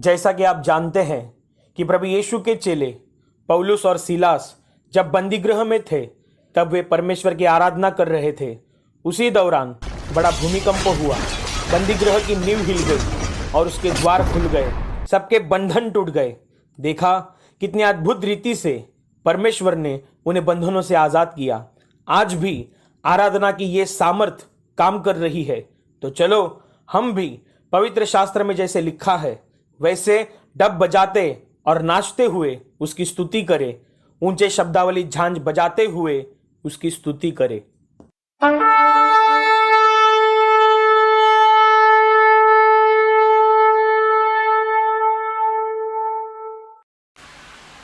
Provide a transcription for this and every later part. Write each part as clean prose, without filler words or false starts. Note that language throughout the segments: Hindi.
जैसा कि आप जानते हैं कि प्रभु यीशु के चेले पौलुस और सीलास जब बंदीगृह में थे तब वे परमेश्वर की आराधना कर रहे थे। उसी दौरान बड़ा भूमिकंप हुआ, बंदीगृह की नींव हिल गई और उसके द्वार खुल गए, सबके बंधन टूट गए। देखा कितनी अद्भुत रीति से परमेश्वर ने उन्हें बंधनों से आज़ाद किया। आज भी आराधना की ये सामर्थ काम कर रही है। तो चलो हम भी पवित्र शास्त्र में जैसे लिखा है वैसे डब बजाते और नाचते हुए उसकी स्तुति करें, ऊंचे शब्दावली झांझ बजाते हुए उसकी स्तुति करें।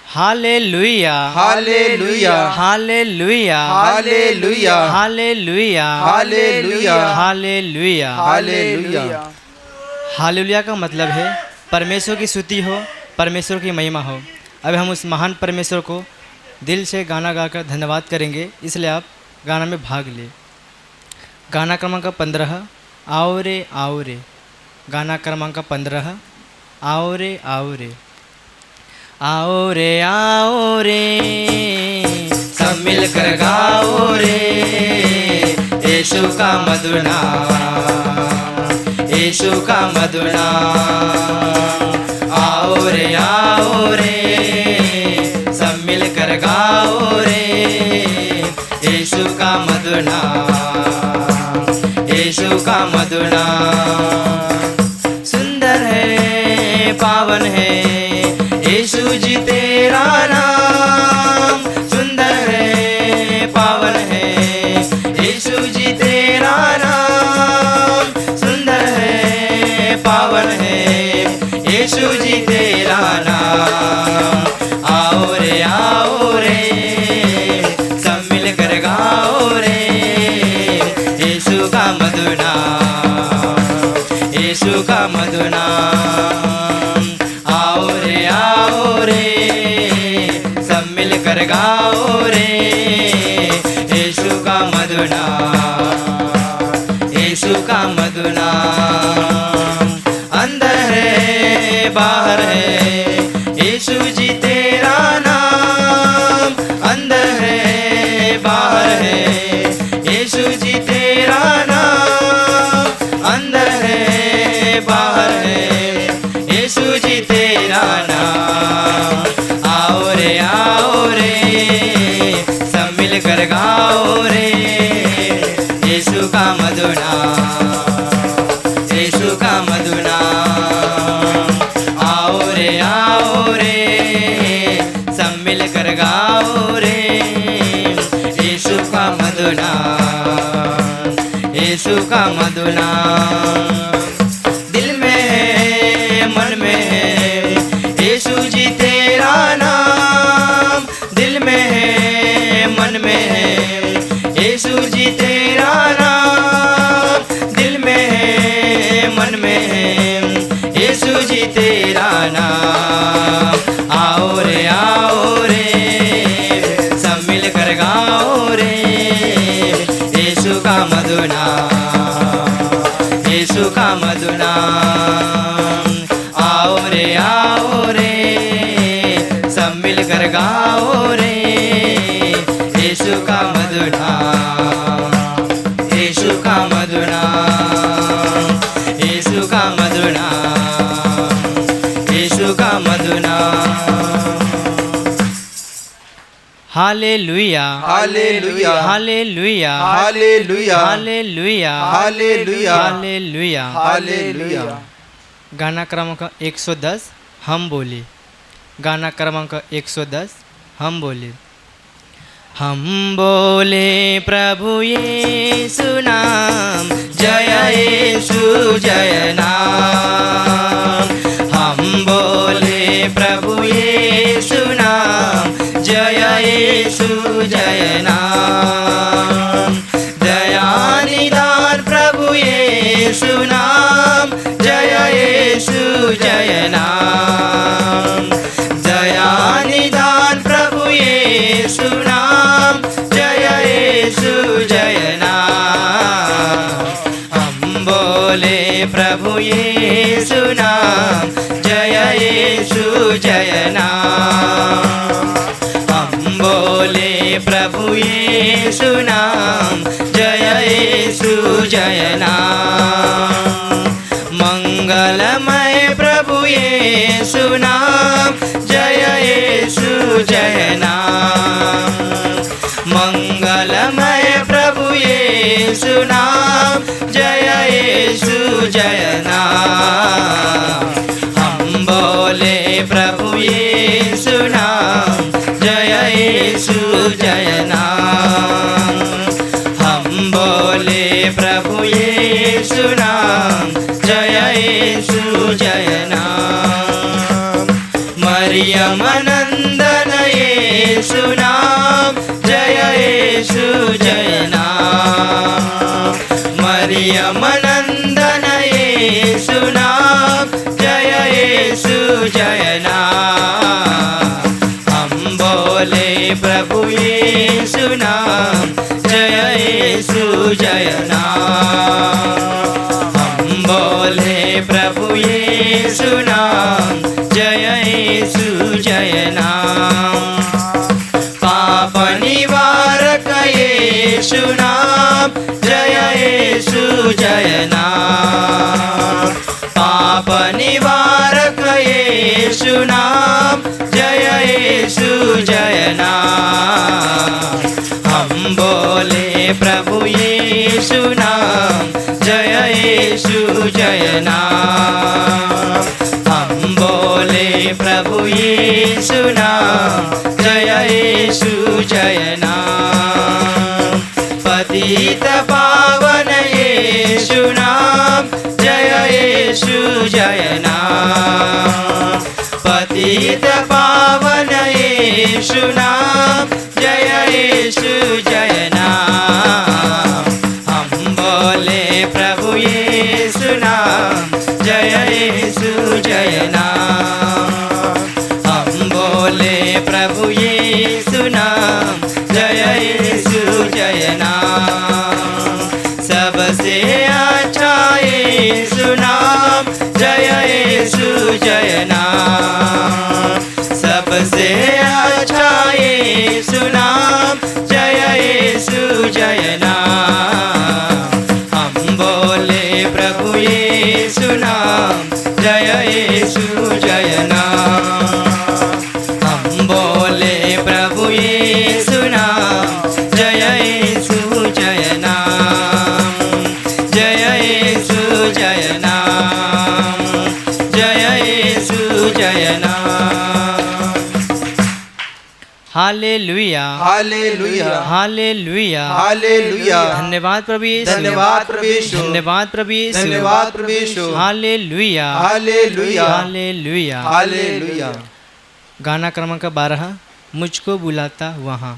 हालेलुया हालेलुया हालेलुया हालेलुया हालेलुया हालेलुया हालेलुया हालेलुया। हालेलुया का मतलब है परमेश्वर की स्तुति हो, परमेश्वर की महिमा हो। अब हम उस महान परमेश्वर को दिल से गाना गाकर धन्यवाद करेंगे, इसलिए आप गाना में भाग ले। गाना क्रमांक 15 आओ रे आओ रे। गाना क्रमांक 15 आओ रे आओ रे। आओ रे सब मिलकर गाओ रे यीशु का मधुर नाम, यीशु का मधुर नाम। आओ रे सब मिलकर गाओ रे यीशु का मधुर नाम, यीशु का मधुर नाम। सुंदर है पावन है यीशु जी तेरा नाम, सुंदर है पावन है यीशु जी तेरा नाम, सुंदर है पावन है यीशु जी तेरा नाम। आओ रे सब मिलकर गाओ रे यीशु का मधुर नाम, यीशु का मधुर नाम। सब मिलकर गाओ रे यीशु का मधुर नाम, यीशु का मधुर नाम। अंदर है बाहर है यीशु जी तेरा नाम, अंदर है बाहर है यीशु जी तेरा नाम, अंदर है बाहर है यीशु जी तेरा नाम। आओ रे सब मिलकर गाओ रे यीशु का मधुर नाम, यीशु का मधुर नाम। आओ रे सब मिलकर गाओ रे यीशु का मधुर नाम, यीशु का मधुर नाम। दिल में है मन में है यीशु जी तेरा नाम, दिल में है मन में है यीशु जी तेरा नाम, दिल में है मन में है यीशु जी तेरा नाम। आओ रे सब मिलकर गाओ रे यीशु का मधुर नाम, यीशु का मधुर नाम। आओ रे सब मिलकर गाओ रे यीशु का मधुर नाम, यीशु का मधुर नाम, यीशु का मधुर नाम, यीशु का मधुर नाम। हालेलुया हालेलुया हालेलुया हालेलुया हालेलुया हालेलुया हालेलुया हालेलुया। गाना क्रमांक 110 हम बोले। गाना क्रमांक 110 हम बोले। हम बोले प्रभु यीशु नाम, जय यीशु जय नाम। हम बोले प्रभु यीशु नाम, जय यीशु जय नाम। दया निदान प्रभु यीशु नाम, जय यीशु जय नाम। दया निदान प्रभु यीशु नाम, जय यीशु जय नाम। हम बोले प्रभु यीशु नाम, जय यीशु जय नाम। हम बोले प्रभु यीशु नाम, जय यीशु जय नाम। मंगलमय प्रभु यीशु नाम, जय यीशु जय नाम। मंगलमय प्रभु यीशु नाम, जय यीशु जय नाम। हम बोले प्रभु यीशु नाम, जय यीशु जय नाम। हम बोले प्रभु यीशु नाम, जय यीशु जय नाम। मरियम नंदन यीशु नाम, जय यीशु जय नाम। मरियम नंदन यीशु नाम, जय यीशु जय नाम। हम बोले प्रभु यीशु नाम, जय यीशु जय नाम। हम बोले प्रभु यीशु नाम, जय यीशु जय नाम। पाप निवारक यीशु नाम, जय यीशु जय नाम। पाप निवारक यीशु नाम, जय यीशु जय नाम। हम बोले प्रभु यीशु नाम, जय यीशु जय नाम। हम बोले प्रभु यीशु नाम, जय यीशु जय नाम। पतित पावन यीशु नाम, जय यीशु जय नाम। पतित पावन यीशु नाम, जय यीशु जय नाम। हम बोले प्रभु यीशु नाम, जय यीशु जय नाम। हम बोले प्रभु यीशु नाम, जय यीशु जय नाम। सबसे अच्छा यीशु नाम, जय यीशु जय नाम। सबसे अच्छा यीशु नाम, जय यीशु जय नाम। हम बोले प्रभु यीशु नाम, जय यीशु जय नाम। हम बोले प्रभु यीशु नाम, जय यीशु जय नाम। जय यीशु जय नाम, जय यीशु जय नाम। हालेलुया, हालेलुया, हालेलुया, हालेलुया। धन्यवाद प्रभु यीशु, धन्यवाद प्रभु यीशु, धन्यवाद प्रभु यीशु, धन्यवाद प्रभु यीशु। हालेलुया, हालेलुया, हालेलुया, हालेलुया। गाना क्रमांक 12, मुझको बुलाता वहाँ।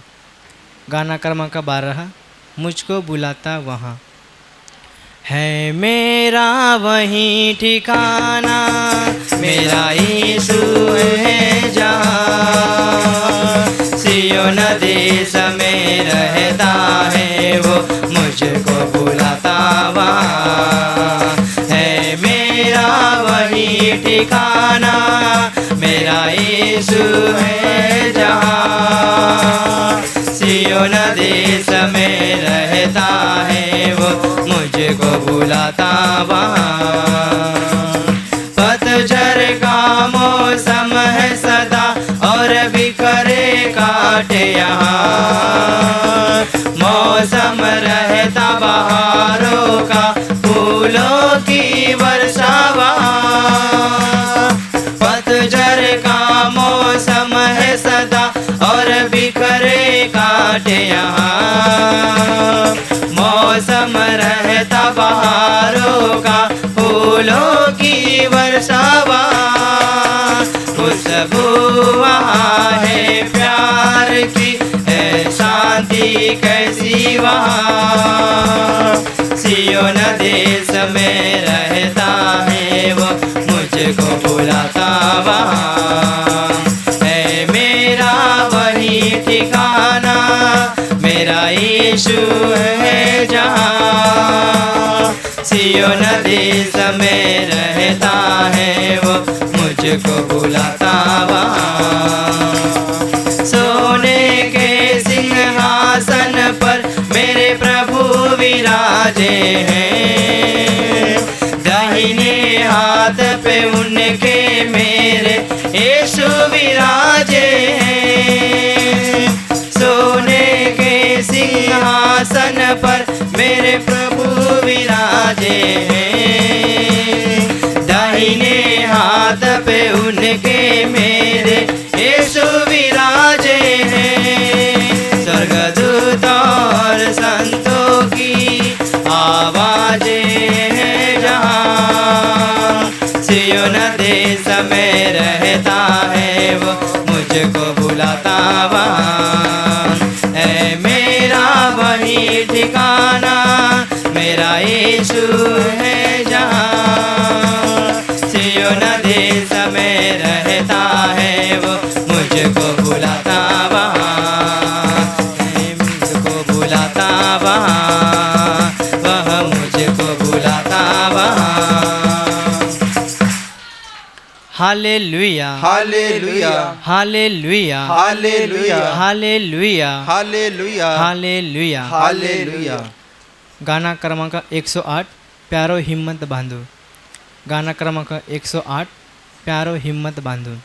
गाना क्रमांक 12, मुझको बुलाता वहाँ। है मेरा वही ठिकाना, मेरा यीशु है जहाँ। सियोन देश में रहता है वो, मुझको बुलाता वहाँ। है मेरा वही ठिकाना, मेरा यीशु है जहाँ। सियोन देश में रहता है वो, मुझको बुलाता वहाँ। पतझड़ का मौसम है सदा, और बिखरे काटे यहाँ। मौसम रहता बहारों का, फूलों की वर्षा वहाँ। पतझड़ का मौसम है सदा, और बिखरे काटे यहाँ। मौसम रहता बहारों का, फूलों की वर्षा वहाँ। खुशबू वहाँ है प्यार की, है शांति कैसी वहाँ। सियोन देश में रहता है वो, मुझको बुलाता वहाँ। है मेरा वही ठिकाना, मेरा यीशु है जहाँ। सियोन देश में रहता है वो, मुझको बुलाता वहाँ। सोने के सिंहासन पर मेरे प्रभु विराजे हैं, दाहिने हाथ पे उनके मेरे यीशु विराजे हैं। सोने के सिंहासन पर मेरे प्रभु विराजे हैं, दाहिने हाथ पे उनके मेरे यीशु विराजे हैं। स्वर्गदूत और संतों की आवाजें हैं जहाँ, सियोन देश में रहता है वो मुझको बुलाता वहाँ। है मेरा वही ठिकाना, मेरा यीशु है जहाँ, सियोन देश में रहता है वो मुझको बुलाता वहाँ। मुझको बुलाता वहाँ, वह मुझको बुलाता वहाँ। हालेलुया हालेलुया हालेलुया हालेलुया हालेलुया हालेलुया हालेलुया। हालेलुया। गाना क्रमांक 108 प्यारो हिम्मत बांधो। गाना क्रमांक 108 प्यारो हिम्मत बांधो।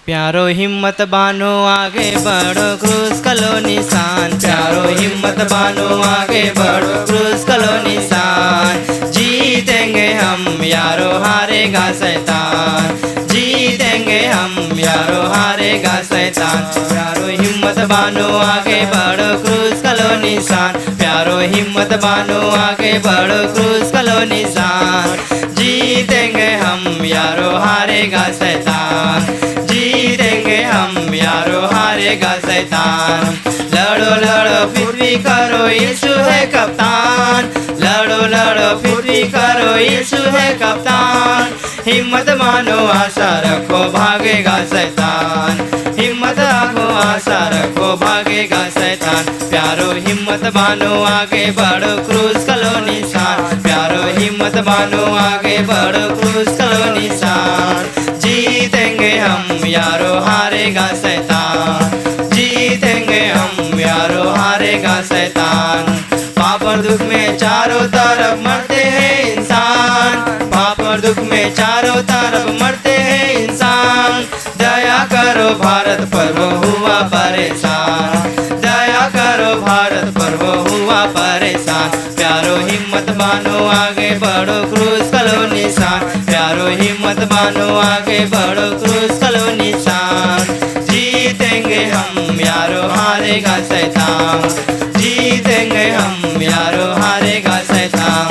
प्यारो हिम्मत बानो आगे बढ़ो, क्रूस कलो निशान। प्यारो हिम्मत बानो आगे बढ़ो, क्रूस कलो निशान। जीतेंगे हम यारो, हारेगा शैतान। जीतेंगे हम यारो, हारेगा शैतान। प्यारो हिम्मत बानो आगे बढ़ो, क्रूस कलो निशान। प्यारो हिम्मत बानो आगे बढ़ो, क्रूस कलो निशान। जीतेंगे हम यारो, हारेगा शैतान। जीतेंगे हम यारो, हारेगा शैतान। लड़ो लड़ो फिर भी करो, यीशु है कप्तान। लड़ो लड़ो फिर भी करो, यीशु है कप्तान। हिम्मत मानो आशा रखो, भागेगा शैतान। हिम्मत रखो आशा रखो, भागेगा शैतान। प्यारो हिम्मत मानो आगे बढ़ो, क्रूस कलो निशान। प्यारो हिम्मत मानो आगे बढ़ो, क्रूस कलो निशान। जीतेंगे हम यारो, हारेगा शैतान। जीतेंगे हम यारो, हारेगा शैतान। पाप और दुख में चारों तरफ मरते हैं इंसान। पाप और दुख में चारों तरफ मरते हैं इंसान। दया करो भारत पर वो हुआ परेशान। दया करो भारत पर वो हुआ परेशान। प्यारो हिम्मत बानो आगे बढ़ो, क्रूस कलो निशान। प्यारो हिम्मत बानो आगे बढ़ो, क्रूस कलो निशान। जीतेंगे हम यारो, हारेगा शैतान। जीतेंगे हम यारो, हारेगा शैतान।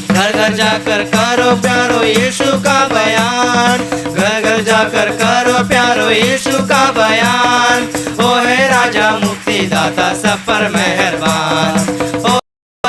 घर घर जाकर करो प्यारो यीशु का बयान। घर घर जाकर करो प्यारो यीशु का बयान। ओ है राजा मुक्तिदाता सब पर मेहरबान। ओ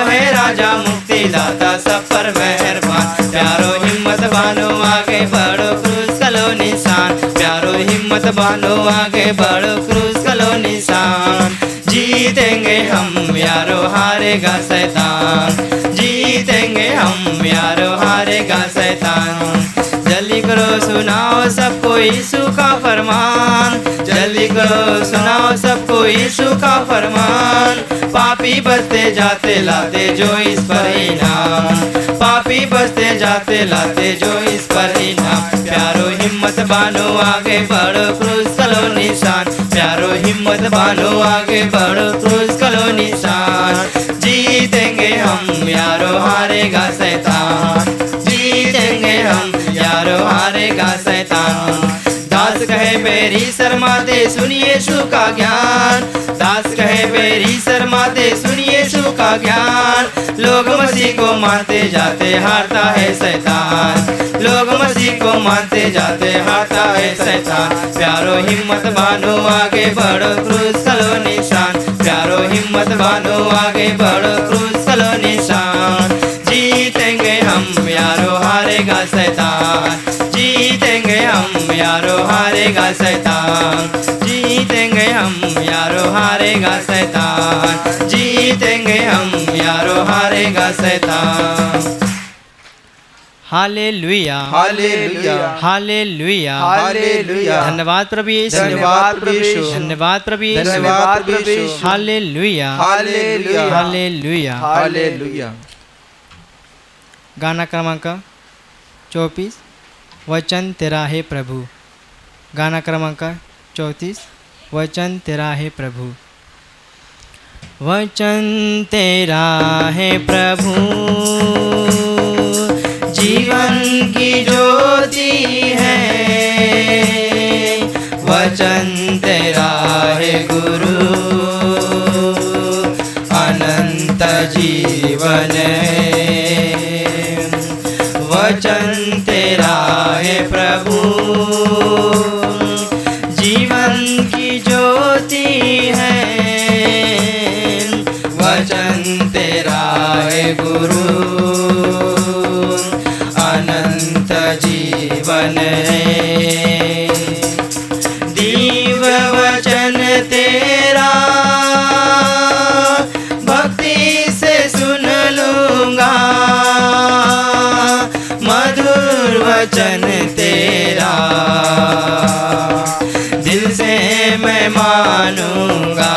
है राजा मुक्तिदाता सब पर मेहरबान। प्यारो हिम्मत बानो आगे बढ़ो, क्रूस कलो निशान। प्यारो हिम्मत बानो आगे बढ़ो, क्रूस कलो निशान। जीतेंगे हम यारो, हारेगा शैतान। जीतेंगे हम यारो, हारेगा शैतान। जल्दी करो सुनाओ सबको यीशु का फरमान। जल्दी करो सुनाओ सबको यीशु का फरमान। पापी बचते जाते लाते जो इस पर इनाम। पापी बचते जाते लाते जो इस पर इनाम। प्यारो हिम्मत बानो आगे बढ़ो, क्रूस कलो निशान। प्यारो हिम्मत बानो आगे बढ़ो, क्रूस कलो निशान। जीतेंगे हम यारो, हारेगा शैतान। जीतेंगे हम यारो, हारेगा शैतान। दास कहे बेरी शर्मा दे, सुनिए यीशु का ज्ञान। दास कहे बेरी शर्मा दे, सुनिए यीशु का ज्ञान। लोग मसीह को मानते जाते हारता है शैतान। लोग मसीह को मानते जाते हारता है शैतान। प्यारो हिम्मत बानो आगे बढ़ो, क्रूस कलो निशान। प्यारो हिम्मत बानो आगे बढ़ो, क्रूस कलो निशान। जीतेंगे हम यारो, हारेगा शैतान। जीतेंगे हम यारो, हारेगा शैतान। जीतेंगे हम यारो, हारेगा शैतान। जीतेंगे हम यारो, हारेगा शैतान। हालेलुया हालेलुया हालेलुया हालेलुया धन्यवाद प्रभु यीशु धन्यवाद प्रभु यीशु धन्यवाद प्रभु यीशु धन्यवाद प्रभु यीशु हालेलुया हालेलुया हालेलुया हालेलुया गाना क्रमांक 34 वचन तेरा है प्रभु गाना क्रमांक 34 वचन तेरा है प्रभु वचन तेरा है प्रभु जीवन की ज्योति है वचन तेरा है गुरु अनंत जीवन है वचन तेरा है प्रभु जीवन की ज्योति है वचन तेरा है गुरु अनंत जीवन है दिव्य वचन तेरा भक्ति से सुन लूंगा मधुर वचन तेरा दिल से मैं मानूंगा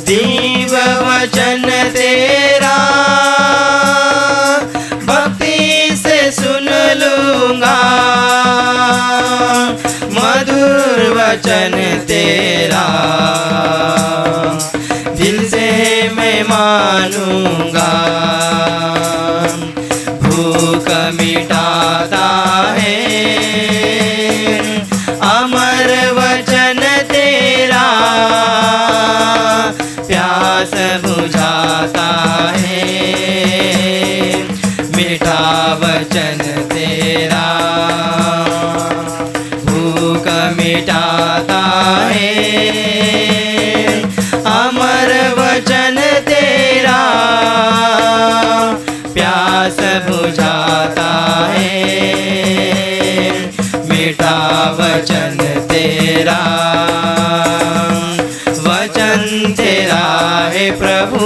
दिव्य वचन तेरा भक्ति से सुन लूंगा मधुर वचन तेरा दिल से मैं मानूंगा भूख मिटाता है अमर वचन तेरा प्यास बुझाता है मीठा वचन तेरा भूख मिटाता है अमर वचन तेरा प्यास बुझाता है मीठा वचन तेरा वचन तेरा है प्रभु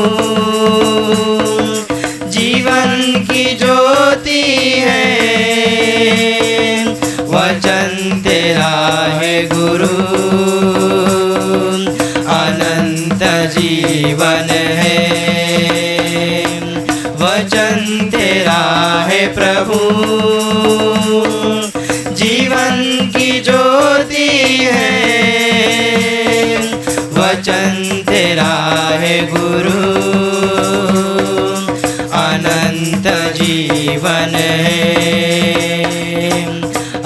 जीवन की ज्योति है वचन तेरा है गुरु अनंत जीवन है वचन तेरा है प्रभु जीवन की ज्योति है वचन तेरा है गुरु अनंत जीवन है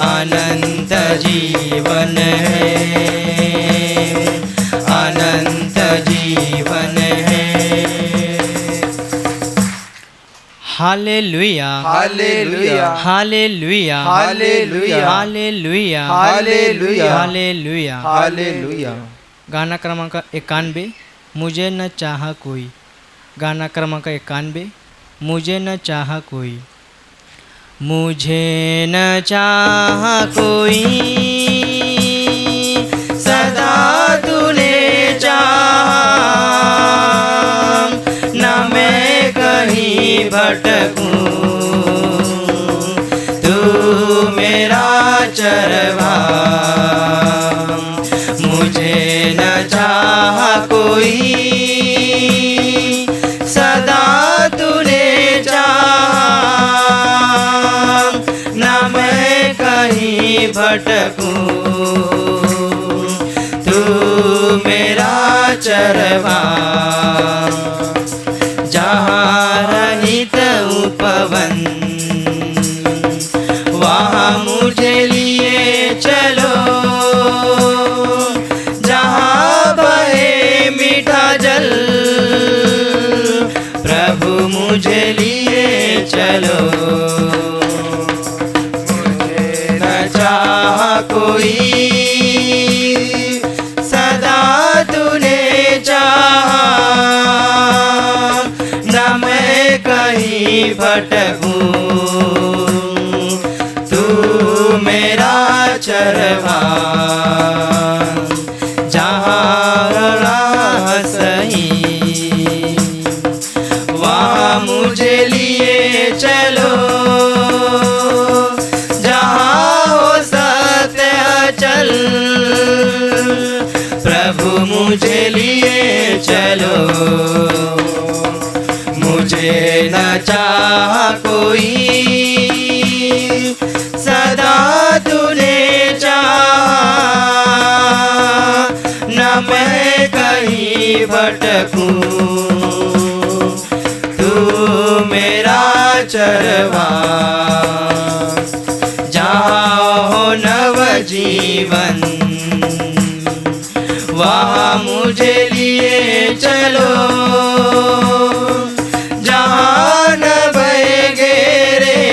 अनंत जीवन है अनंत जीवन है हालेलुया हालेलुया हालेलुया हालेलुया हालेलुया हालेलुया हालेलुया हालेलुया गाना क्रमांक 91 मुझे न चाहा कोई गाना क्रमांक 91 मुझे न चाहा कोई मुझे न चाहा कोई सदा तूने चाहा न मैं कहीं भटकूं तू मेरा चरवा मुझे न चाहा कोई सदा तूने चाहा न मैं कहीं भटकूं तू मेरा चरवा जहाँ रहित उपवन वहाँ मुझे लिए चलो जहाँ बहे मीठा जल प्रभु मुझे लिए चलो मुझे न चाहा कोई सदा तूने चाहा न मैं कहीं भटकूं तू मेरा चरवा जहाँ राह सही वहाँ मुझे लिए चलो मुझे लिए चलो, मुझे न चाहा कोई, सदा तूने चाहा, न मैं कहीं भटकूं, तू मेरा चरवा, जहाँ हो नव जीवन, वहाँ मुझे लिए चलो, जहाँ न बहेगे रे,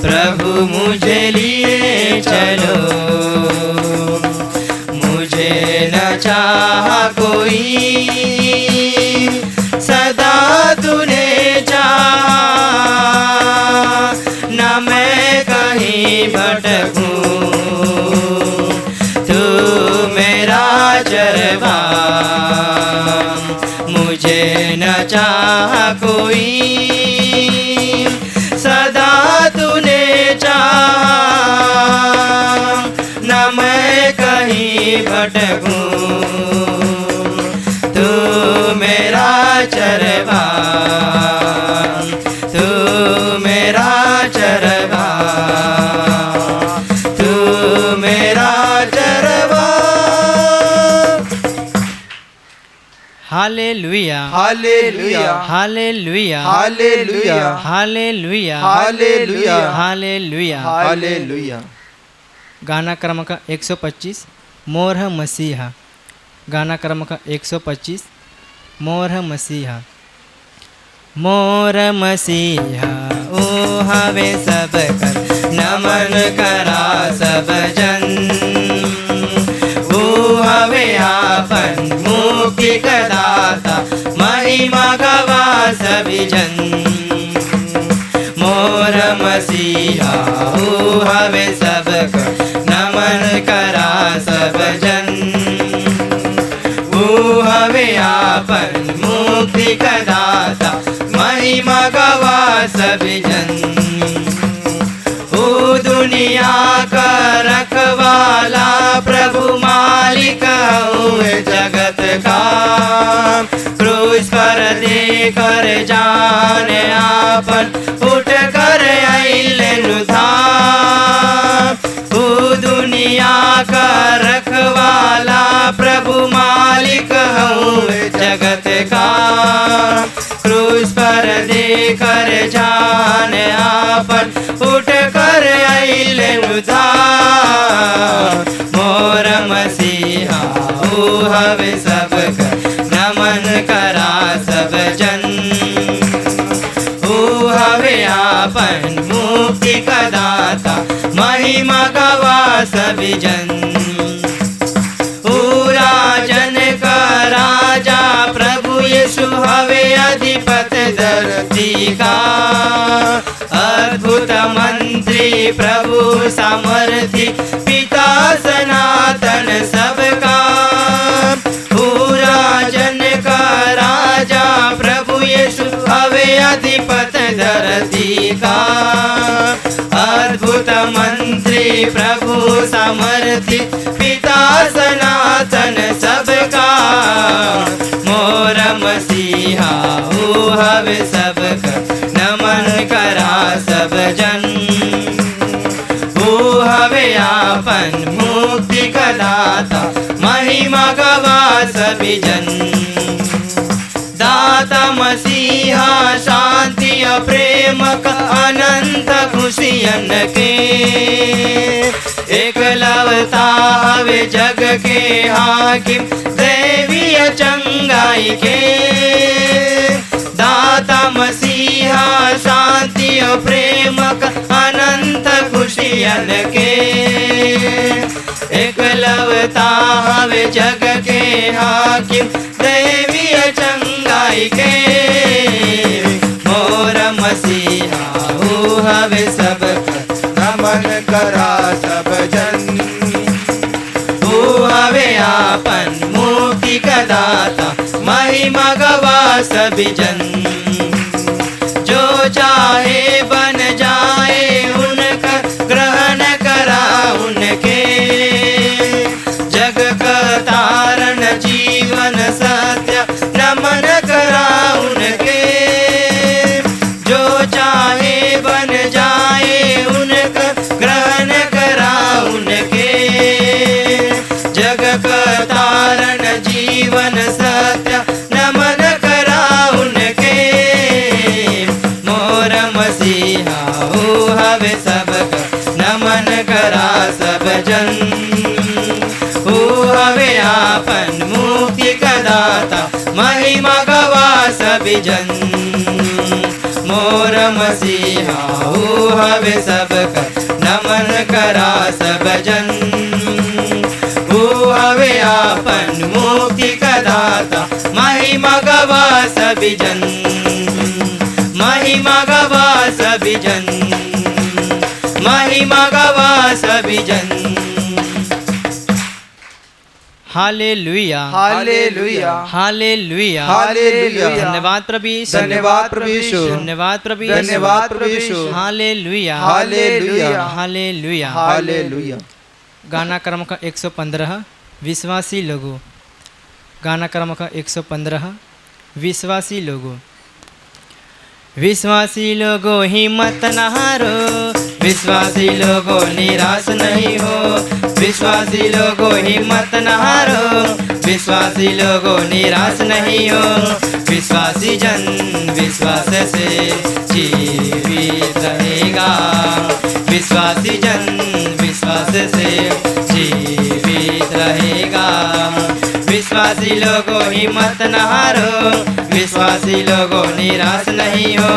प्रभु मुझे लिए चलो, मुझे न चाहा कोई, सदा तूने चाहा, न मैं कहीं भटकूं, तू मेरा चरवा, मुझे न चाहा कोई, सदा तूने चाहा, न मैं कहीं भटकूं, तू मेरा चरवा, तू मेरा चरवा, तू मेरा चरवा। हालेलुया, हालेलुया, हालेलुया, हालेलुया, हालेलुया, हालेलुया, हालेलुया। हालेलुया। गाना क्रमांक 125 मोर मसीहा। गाना क्रमांक 125 मोर मसीहा। मोर मसीहा ओ हवे सब कर नमन करा सब जन, ओ हवे आपन मुक्ति कदाता महिमा गवा सभी जन। मोर मसीहा ओ हवे सब कर नमन करा सब जन, ओ हवे आपन मुक्ति कदाता महिमा गवा सभी जन। ओ दुनिया का रखवाला प्रभु मालिक हुए जगत का, क्रूस पर दे कर जान आपन उठ कर आइलन धाम। ओ दुनिया का रखवाला प्रभु मालिक हुए जगत का, क्रूस पर दे कर जान आपन उठ कर आइलन धाम। मोर मसीहा ओ हवे सब कर नमन करा सब जन, ओ हवे आपन मुक्ति कदाता महिमा गवा सभी जन। ओ राजन का राजा प्रभु यीशु हवे अधिपति धरती का, अद्भुत मंत्री प्रभु सामर्थी पिता सनातन सबका। ओ राजन का राजा प्रभु यीशु हवे अधिपति धरती का, अद्भुत मंत्री प्रभु सामर्थी पिता सनातन सबका। मोर मसीहा ओ हवे सब कर नमन करा सब जन, ओ हवे आपन मुक्ति कदाता महिमा गवा सभी जन। दाता मसीहा शांति प्रेम का अनंत खुशियन के, एकलवता हवे जग के हाकिम दैवीय चंगाई के। दाता मसीहा शांति प्रेम का अनंत खुशियन के, एकलवता हवे जग के हाकिम दैवीय चंगाई के। मोर मसीहा ओ हवे सब नमन करा सब जन, ओ हवे आपन मुक्ति कदाता महिमा गवा सभी जन। जो चाहे बन जाए उनका ग्रहण करा उनके, जग का तारण जीवन सत्य नमन करा उनके। जो चाहे बन जाए उनका ग्रहण करा उनके। जग का तारण जीवन सत्य नमन करा उनके। मोर मसीहा हो हवे सबका नमन करा सब जन। हो हवे आपन मुक्ति का दाता महिमा गवा सभी जन। मोर मसीहा हो हवे सबका नमन करा सब जन। हो हवे आपन मुक्ति का दाता महिमा गवा सभी जन। महिमा गवा सभी जन। महिमा गवा सभी जन। हालेलुया हालेलुया हालेलुया हालेलुया। धन्यवाद प्रभु यीशु, धन्यवाद प्रभु यीशु, धन्यवाद प्रभु यीशु, धन्यवाद प्रभु यीशु। हालेलुया हालेलुया हालेलुया। हालेलुया। गाना क्रम का 115 विश्वासी लोगों। गाना क्रम का 115 विश्वासी लोगों। विश्वासी लोगों हिम्मत न हारो। विश्वासी लोगों निराश नहीं हो। विश्वासी लोगों हिम्मत न हारो। विश्वासी लोगों निराश नहीं हो। विश्वासी जन विश्वास से जीवित रहेगा। विश्वासी जन विश्वास से जीवित रहेगा। विश्वासी लोगों हिम्मत न हारो। विश्वासी लोगों निराश नहीं हो।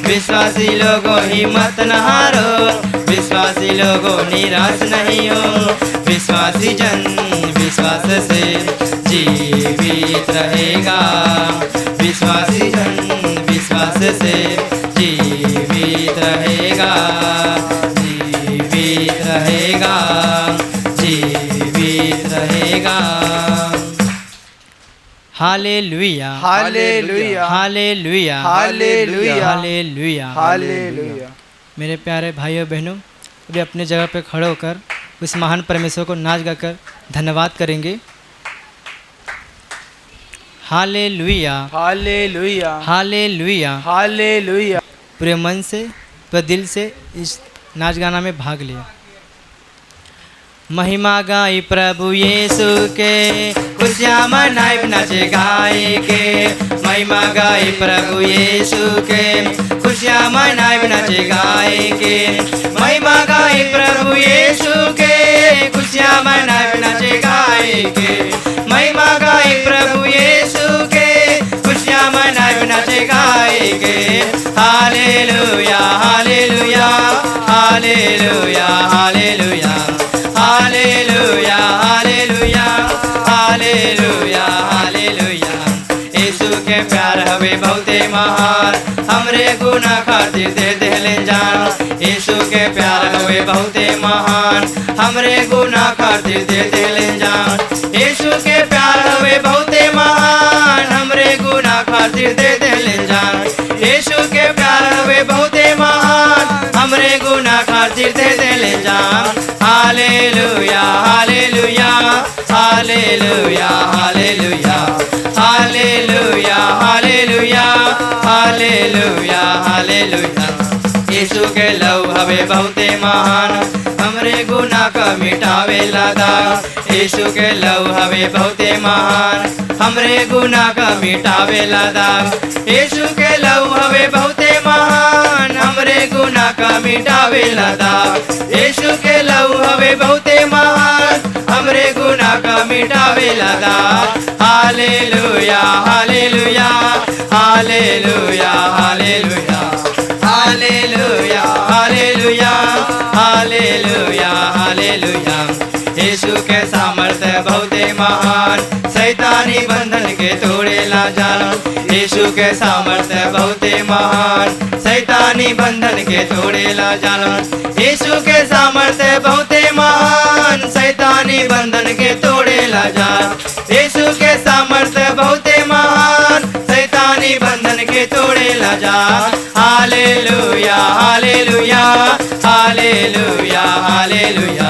विश्वासी लोगों हिम्मत न हारो। विश्वासी लोगों निराश नहीं हो। विश्वासी जन विश्वास से जीवित रहेगा। विश्वासी जन विश्वास से जीवित रहेगा। जीवित रहेगा। जीवित रहेगा। हालेलुया हालेलुया हालेलुया हालेलुया हालेलुया। हालेलुया। मेरे प्यारे भाइयों बहनों, वे अपने जगह पर खड़े होकर उस महान परमेश्वर को नाच गाकर धन्यवाद करेंगे। हालेलुया हालेलुया हालेलुया। हालेलुया। पूरे मन से पूरे दिल से इस नाच गाना में भाग लिया। महिमा गाई प्रभु यीशु के, खुशियाँ मनाई नाचे गाए के। महिमा गाई प्रभु यीशु के, खुशियाँ मनाई नाचे गाए के। महिमा गाई प्रभु यीशु के, खुशियाँ मनाई नाचे गाए के। महिमा गाई प्रभु यीशु के, खुशियाँ मनाई नाचे गाए के। हालेलुया हालेलुया हालेलुया हालेलुया हालेलुया हालेलुया हालेलुया हालेलुया। यीशु के प्यार हवे बहुते महान, हमरे गुना खातिर दे देले जान। यीशु के प्यार हवे बहुते महान, हमरे गुना खातिर दे देले जान। यीशु के प्यार हवे बहुते महान, हमरे गुना खातिर दे देले जान। यीशु के प्यार हवे बहुते महान, हमरे गुना खातिर दे देले जान। हालेलुया हालेलुया हालेलुया हालेलुया हालेलुया हालेलुया हालेलुया हालेलुया। यीशु के लव हवे बहुते महान, हमरे गुनाह का मिटावे लादा। यीशु के लव हवे बहुते महान, हमरे गुनाह का मिटावे लादा। यीशु के लव हवे बहुते महान, हमरे गुनाह का मिटावे लादा। यीशु के लव हवे बहुते महान, हमरे गुनाह का मिटावे लादा। हालेलुया हालेलुया हालेलुया हालेलुया हालेलुया हालेलुया हालेलुया हालेलुया। यीशु के सामर्थ्य बहुते महान, शैतानी बंधन के तोड़े ला जाना। यीशु के सामर्थ्य बहुते महान, शैतानी बंधन के तोड़े ला जाना। यीशु के सामर्थ्य बहुते महान, शैतानी बंधन के तोड़े ला जाना। यीशु के सामर्थ्य बहुते महान, शैतानी बंधन के तोड़े ला जा। हालेलुया हालेलुया हालेलुया हालेलुया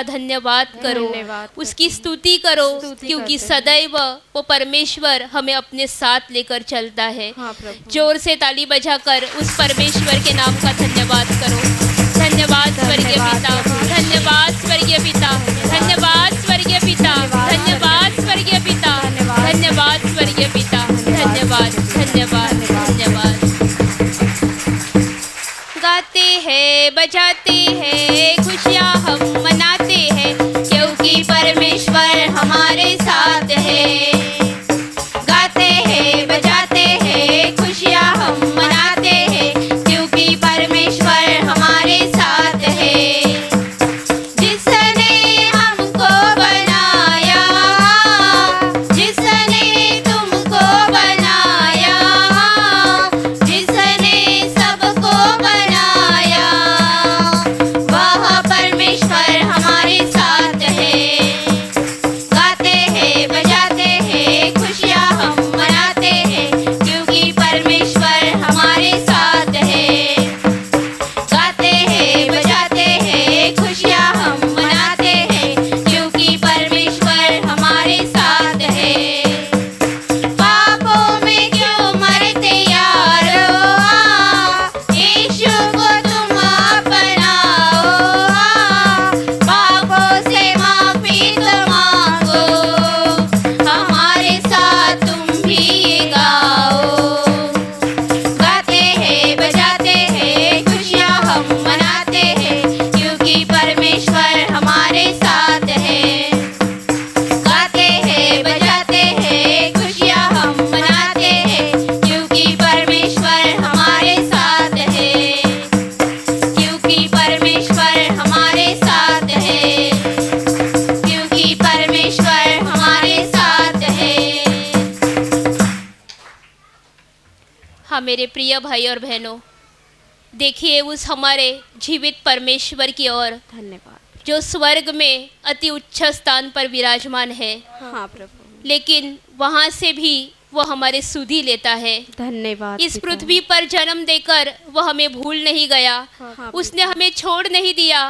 उसका धन्यवाद करो, उसकी स्तुति करो, क्योंकि सदैव वो परमेश्वर हमें अपने साथ लेकर चलता है। जोर से ताली बजाकर उस परमेश्वर के नाम का धन्यवाद करो। धन्यवाद स्वर्गीय पिता, धन्यवाद स्वर्गीय पिता, धन्यवाद स्वर्गीय पिता, धन्यवाद स्वर्गीय पिता, धन्यवाद स्वर्गीय पिता, धन्यवाद धन्यवाद धन्यवाद। गाते हैं बजाते हैं खुशियाँ हम मनाते हैं, क्योंकि परमेश्वर हमारे साथ है। गाते हैं बजाते हैं खुशियाँ हम मनाते हैं, क्योंकि परमेश्वर हमारे साथ है। जिसने हमको बनाया, जिसने तुमको बनाया, जिसने सबको बनाया, वह परमेश्वर हमारे साथ है। गाते हैं बजाते हैं खुशियाँ हम मनाते हैं, क्योंकि परमेश्वर हमारे साथ है। गाते हैं बजाते हैं खुशियाँ हम मनाते हैं, क्योंकि परमेश्वर हमारे साथ है। पापों में क्यों मरते यारो, यीशु को तुम अपनाओ। पापों से माफी तो मांगो, हमारे साथ तुम भी ये गाओ। गाते हैं बजाते हैं खुशियाँ हम मनाते हैं, क्योंकि परमेश्वर हमारे साथ है। गाते हैं बजाते हैं खुशियाँ हम मनाते हैं, क्योंकि परमेश्वर हमारे साथ है। क्योंकि परमेश्वर हमारे साथ है, क्योंकि परमेश्वर हमारे साथ है। हाँ मेरे प्रिय भाई और बहनों, देखिए उस हमारे जीवित परमेश्वर की ओर, धन्यवाद। जो स्वर्ग में अति उच्च स्थान पर विराजमान है, हाँ प्रभु, लेकिन वहाँ से भी वो हमारे सुधि लेता है। धन्यवाद। इस पृथ्वी पर जन्म देकर वो हमें भूल नहीं गया, उसने हमें छोड़ नहीं दिया,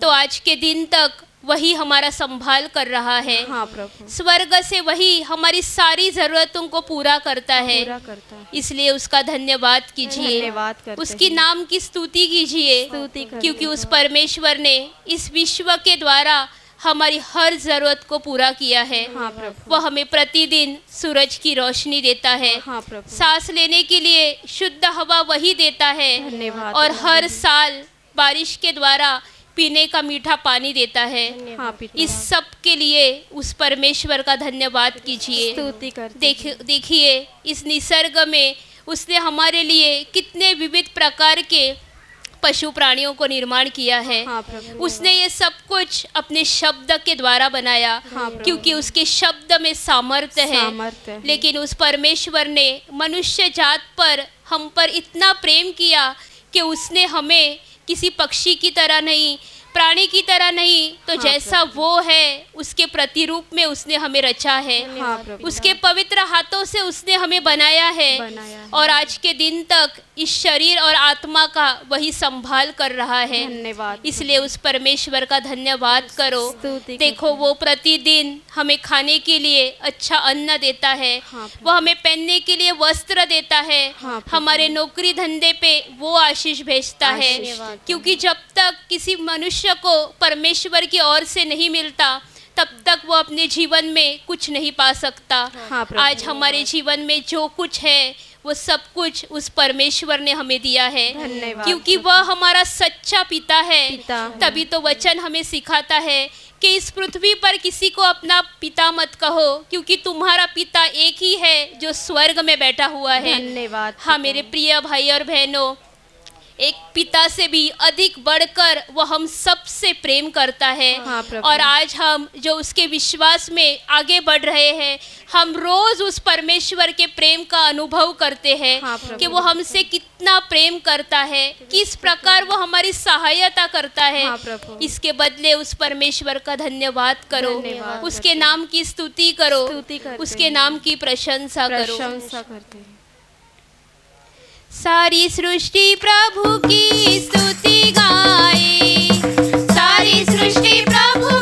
तो आज के दिन तक वही हमारा संभाल कर रहा है। हाँ प्रभु, स्वर्ग से वही हमारी सारी जरूरतों को पूरा करता है। पूरा करता है। इसलिए उसका धन्यवाद कीजिए, धन्यवाद करते उसकी हैं। नाम की स्तुति कीजिए, स्तुति करते क्योंकि हैं। उस परमेश्वर ने इस विश्व के द्वारा हमारी हर जरूरत को पूरा किया है। हाँ प्रभु, वह हमें प्रतिदिन सूरज की रोशनी देता है, हाँ प्रभु, सांस लेने के लिए शुद्ध हवा वही देता है, धन्यवाद। और हर साल बारिश के द्वारा पीने का मीठा पानी देता है। हाँ पिता, इस सब के लिए उस परमेश्वर का धन्यवाद कीजिए। स्तुति करते हैं। देखिए इस निसर्ग में उसने हमारे लिए कितने विविध प्रकार के पशु प्राणियों को निर्माण किया है। हाँ प्रभु, उसने ये सब कुछ अपने शब्द के द्वारा बनाया, हाँ प्रभु। क्योंकि उसके शब्द में सामर्थ्य है। सामर्थ्य है। लेकिन उस परमेश्वर ने मनुष्य जात पर, हम पर इतना प्रेम किया कि उसने हमें किसी पक्षी की तरह नहीं, प्राणी की तरह नहीं, तो जैसा वो है उसके प्रतिरूप में उसने हमें रचा है। हाँ प्रभु, उसके पवित्र हाथों से उसने हमें बनाया है, और आज के दिन तक इस शरीर और आत्मा का वही संभाल कर रहा है। धन्यवाद। इसलिए उस परमेश्वर का धन्यवाद करो। स्तुति देखो वो प्रतिदिन हमें खाने के लिए अच्छा अन्न देता है, हाँ प्रभु। वो हमें पहनने के लिए वस्त्र देता है, हाँ प्रभु। हमारे नौकरी धंधे पे वो आशीष भेजता है। आशीष देता है। क्योंकि जब तक किसी मनुष्य को परमेश्वर की ओर से नहीं मिलता, तब तक वो अपने जीवन में कुछ नहीं पा सकता। हाँ प्रभु। आज हमारे जीवन में जो कुछ है वो सब कुछ उस परमेश्वर ने हमें दिया है, धन्यवाद। क्योंकि वह हमारा सच्चा पिता है। पिता है। तभी तो वचन हमें सिखाता है कि इस पृथ्वी पर किसी को अपना पिता मत कहो, क्योंकि तुम्हारा पिता एक ही है जो स्वर्ग में बैठा हुआ है। धन्यवाद। हाँ मेरे प्रिय भाई और बहनों, एक पिता से भी अधिक बढ़कर वो हम सबसे प्रेम करता है। हाँ प्रभु। और आज हम जो उसके विश्वास में आगे बढ़ रहे हैं, हम रोज उस परमेश्वर के प्रेम का अनुभव करते हैं। हाँ प्रभु। कि वो हमसे कितना प्रेम करता है, किस प्रकार वो हमारी सहायता करता है। हाँ प्रभु। इसके बदले उस परमेश्वर का धन्यवाद करो, धन्यवाद उसके नाम की स्तुति करो, स्तुति करते उसके हैं। नाम की प्रशंसा करो। प्रशंसा करते हैं। सारी सृष्टि प्रभु की स्तुति गाए, सारी सृष्टि प्रभु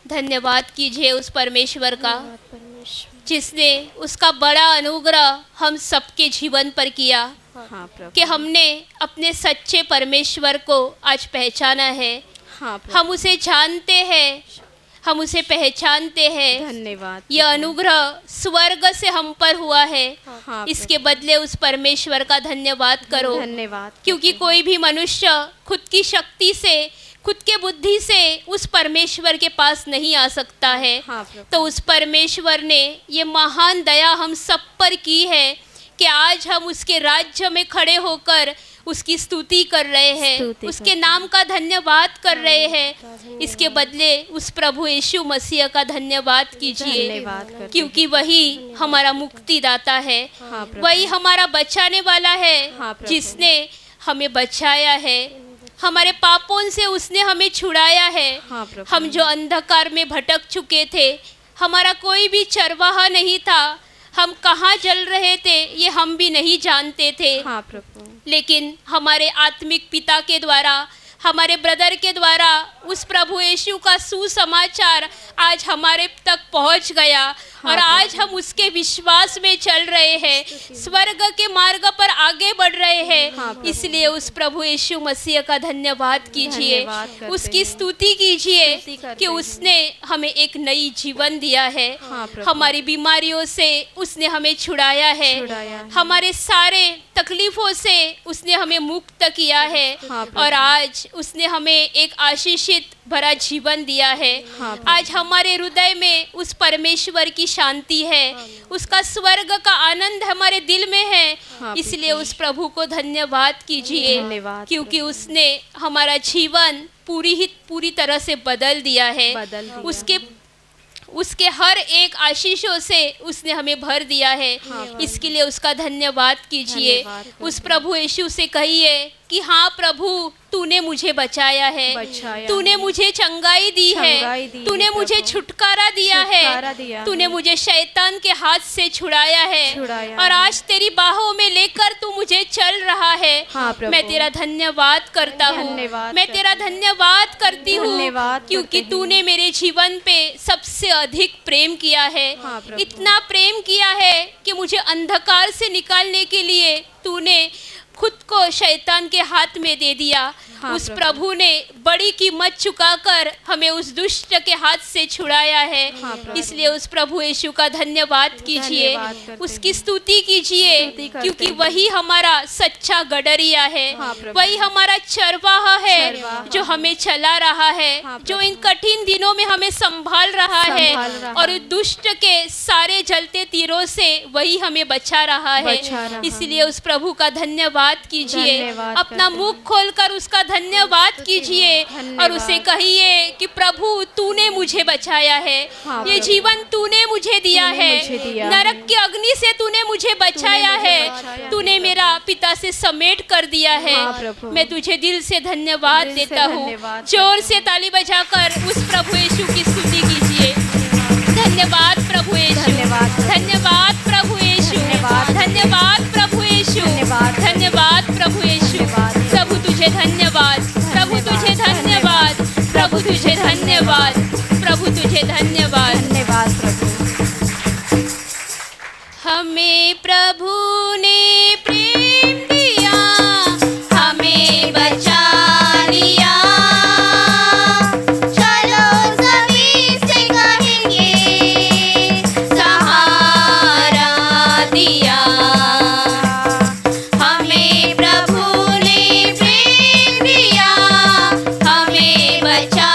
धन्यवाद कीजिए उस परमेश्वर का परमेश्वर। जिसने उसका बड़ा अनुग्रह हम सबके जीवन पर किया हाँ प्रभु। कि हमने अपने सच्चे परमेश्वर को आज पहचाना है। हाँ प्रभु। हम उसे जानते हैं, हम उसे पहचानते हैं। धन्यवाद। यह अनुग्रह स्वर्ग से हम पर हुआ है। हाँ इसके बदले उस परमेश्वर का धन्यवाद करो, धन्यवाद। क्योंकि कोई भी मनुष्य खुद की शक्ति से, खुद के बुद्धि से उस परमेश्वर के पास नहीं आ सकता है। हाँ प्रभु। तो उस परमेश्वर ने ये महान दया हम सब पर की है कि आज हम उसके राज्य में खड़े होकर उसकी स्तुति कर रहे हैं, स्तुति उसके नाम का धन्यवाद कर रहे हैं। इसके बदले उस प्रभु यीशु मसीह का धन्यवाद कीजिए, धन्यवाद करते क्योंकि वही हमारा मुक्तिदाता है, हाँ प्रभु। वही हमारा बचाने वाला है, हाँ प्रभु। जिसने हमें बचाया है, हमारे पापों से उसने हमें छुड़ाया है। हाँ प्रभु। हम जो अंधकार में भटक चुके थे, हमारा कोई भी चरवाहा नहीं था, हम कहाँ जल रहे थे ये हम भी नहीं जानते थे। हाँ प्रभु। लेकिन हमारे आत्मिक पिता के द्वारा, हमारे ब्रदर के द्वारा उस प्रभु यीशु का सुसमाचार आज हमारे तक पहुंच गया, और आज हम उसके विश्वास में चल रहे हैं, स्वर्ग के मार्ग पर आगे बढ़ रहे हैं। इसलिए उस प्रभु यीशु मसीह का धन्यवाद कीजिए, धन्यवाद करते उसकी हैं। स्तुति कीजिए स्तुति करते कि हैं। उसने हमें एक नई जीवन दिया है। हाँ प्रभु। हमारी बीमारियों से उसने हमें छुड़ाया है, छुड़ाया है। हमारे सारे तकलीफों से उसने हमें मुक्त किया है, हाँ प्रभु। और आज उसने हमें एक आशीषित भरा जीवन दिया है। हाँ प्रभु। आज हमारे हृदय में उस परमेश्वर की शांति है, उसका स्वर्ग का आनंद हमारे दिल में है। हाँ इसलिए उस प्रभु को धन्यवाद कीजिए, धन्यवाद क्योंकि उसने हमारा जीवन पूरी तरह से बदल दिया है। बदल दिया। उसके हर एक आशीषों से उसने हमें भर दिया है। इसके लिए उसका धन्यवाद कीजिए। धन्यवाद करते उस प्रभु यीशु से कहिए कि हाँ प्रभु, तूने मुझे बचाया है, बचाया तूने मुझे चंगाई दी चंगाई है, दी तूने है मुझे प्रभु। छुटकारा दिया छुटकारा है, दिया तूने है। मुझे शैतान के हाथ से छुड़ाया छुड़ाया है, और है। आज तेरी बाहों में लेकर तू मुझे चल रहा है। हाँ प्रभु। मैं तेरा धन्यवाद करता हूँ, धन्यवाद मैं करते तेरा धन्यवाद करती हूँ, धन्यवाद क्योंकि करते हैं। तूने मेरे जीवन पे सबसे अधिक प्रेम किया है। हाँ प्रभु। इतना प्रेम किया है कि मुझे अंधकार से निकालने के लिए तूने खुद को शैतान के हाथ में दे दिया। हाँ उस प्रभु। प्रभु ने बड़ी कीमत चुकाकर हमें उस दुष्ट के हाथ से छुड़ाया है। हाँ प्रभु। इसलिए उस प्रभु यीशु का धन्यवाद कीजिए, धन्यवाद करते उसकी स्तुति कीजिए, स्तुति करते क्योंकि हैं। वही हमारा सच्चा गडरिया है। हाँ प्रभु। वही हमारा चरवाहा है, चरवाहा। जो हमें चला रहा है, हाँ जो प्रभु। इन कठिन दिनों में हमें संभाल रहा है, संभाल रहा और है। दुष्ट के सारे जलते तीरों से वही हमें बचा रहा है। बचा रहा इसलिए उस प्रभु का धन्यवाद कीजिए, धन्यवाद अपना करते मुख खोलकर उसका धन्यवाद कीजिए, धन्यवाद। और उसे कहिए कि प्रभु तूने मुझे बचाया है, हाँ ये प्रभु। जीवन तूने मुझे दिया तूने है, मुझे दिया नरक है। की अग्नि से तूने मुझे बचाया मुझे है, बचाया तूने है। मेरा पिता से समेट कर दिया है। हाँ प्रभु। मैं तुझे दिल से धन्यवाद दिल से देता हूँ। धन्यवाद जोर से ताली बजाकर उस प्रभु यीशु की स्तुति कीजिए। धन्यवाद प्रभु यीशु, धन्यवाद। धन्यवाद प्रभु यीशु, धन्यवाद। धन्यवाद प्रभु यीशु, धन्यवाद। धन्यवाद प्रभु यीशु। धन्यवाद। प्रभु तुझे धन्यवाद, प्रभु तुझे धन्यवाद, प्रभु तुझे धन्यवाद, प्रभु तुझे धन्यवाद। धन्यवाद प्रभु। हमें प्रभु ने प्रेम दिया, हमें बचा लिया, चलो सभी से कहेंगे सहारा दिया। हमें प्रभु ने प्रेम दिया, हमें बचा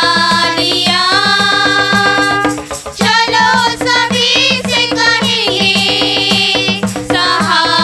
लिया, चलो सभी से कहेंगे सहारा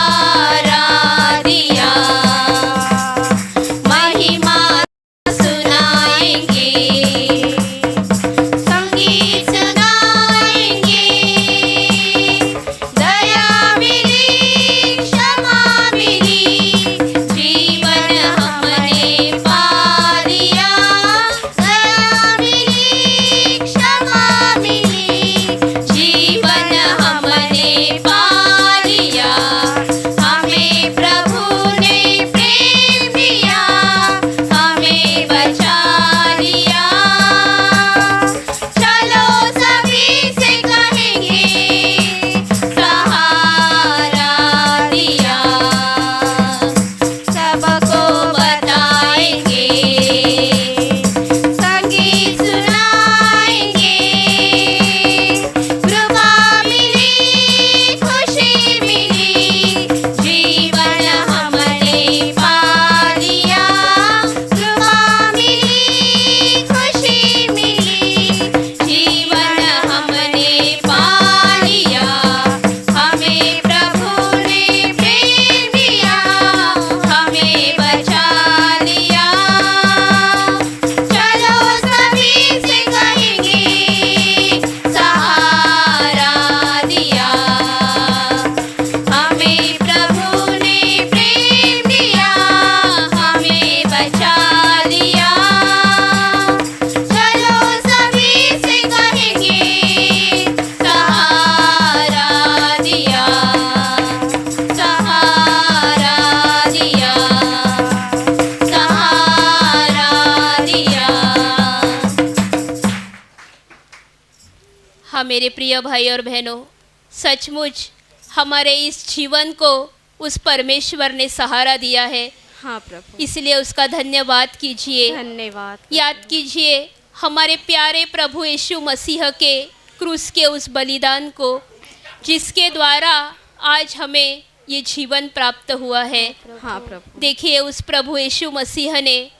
हाँ मेरे प्रिय भाई और बहनों, सचमुच हमारे इस जीवन को उस परमेश्वर ने सहारा दिया है, हाँ प्रभु, इसलिए उसका धन्यवाद कीजिए। धन्यवाद। याद कीजिए हमारे प्यारे प्रभु यीशु मसीह के क्रूस के उस बलिदान को, जिसके द्वारा आज हमें ये जीवन प्राप्त हुआ है। हाँ प्रभु, देखिए उस प्रभु यीशु मसीह ने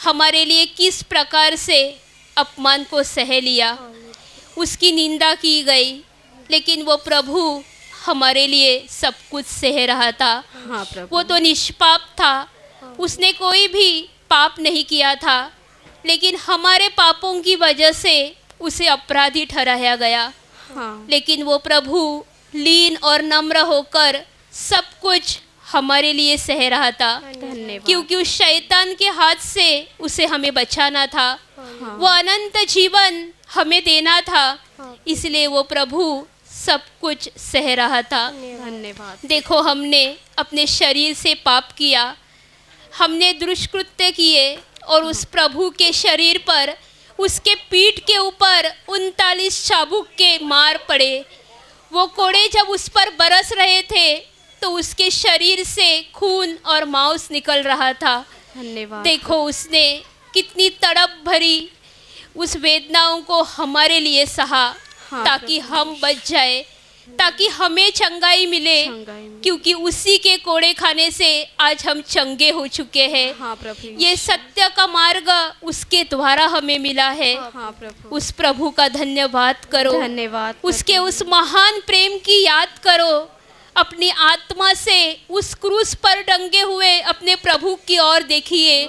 हमारे लिए किस प्रकार से अपमान को सह लिया, उसकी निंदा की गई, लेकिन वो प्रभु हमारे लिए सब कुछ सह रहा था। हाँ प्रभु, वो तो निष्पाप था, उसने कोई भी पाप नहीं किया था, लेकिन हमारे पापों की वजह से उसे अपराधी ठहराया गया। हाँ लेकिन वो प्रभु लीन और नम्र होकर सब कुछ हमारे लिए सह रहा था, धन्यवाद। क्योंकि उस शैतान के हाथ से उसे हमें बचाना था, हाँ, वो अनंत जीवन हमें देना था, इसलिए वो प्रभु सब कुछ सह रहा था। धन्यवाद। देखो हमने अपने शरीर से पाप किया, हमने दुष्कृत्य किए और उस प्रभु के शरीर पर, उसके पीठ के ऊपर 39 चाबुक के मार पड़े। वो कोड़े जब उस पर बरस रहे थे तो उसके शरीर से खून और मांस निकल रहा था। धन्यवाद। देखो उसने कितनी तड़प भरी उस वेदनाओं को हमारे लिए सहा, हाँ, ताकि हम बच जाए, ताकि हमें चंगाई मिले, चंगाई मिले। क्योंकि उसी के कोड़े खाने से आज हम चंगे हो चुके हैं। हाँ प्रभु, ये सत्य का मार्ग उसके द्वारा हमें मिला है। हाँ प्रभु, उस प्रभु का धन्यवाद करो, धन्यवाद। उसके उस महान प्रेम की याद करो, अपनी आत्मा से उस क्रूस पर टंगे हुए अपने प्रभु की ओर देखिए,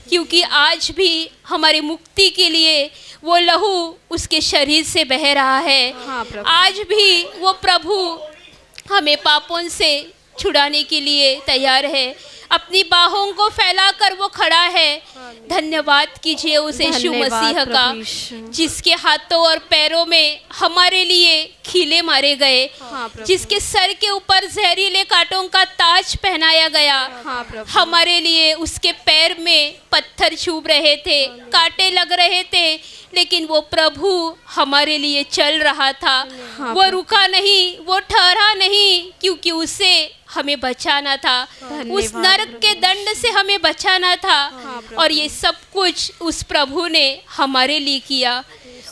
क्योंकि आज भी हमारी मुक्ति के लिए वो लहू उसके शरीर से बह रहा है। हाँ प्रभु, आज भी वो प्रभु हमें पापों से छुड़ाने के लिए तैयार है, अपनी बाहों को फैलाकर वो खड़ा है। धन्यवाद कीजिए उस यीशु धन्यवाद मसीह का, प्रभु यीशु। जिसके हाथों और पैरों में हमारे लिए खीले मारे गए, हाँ प्रभु, जिसके सर के ऊपर जहरीले कांटों का ताज पहनाया गया। हाँ प्रभु, हमारे लिए उसके पैर में पत्थर चुभ रहे थे, कांटे लग रहे थे, लेकिन वो प्रभु हमारे लिए चल रहा था। हाँ वो रुका नहीं, वो ठहरा नहीं, क्योंकि उसे हमें बचाना था, उस धन्यवाद नरक के दंड से हमें बचाना था। हाँ प्रभु, और ये सब कुछ उस प्रभु ने हमारे लिए किया।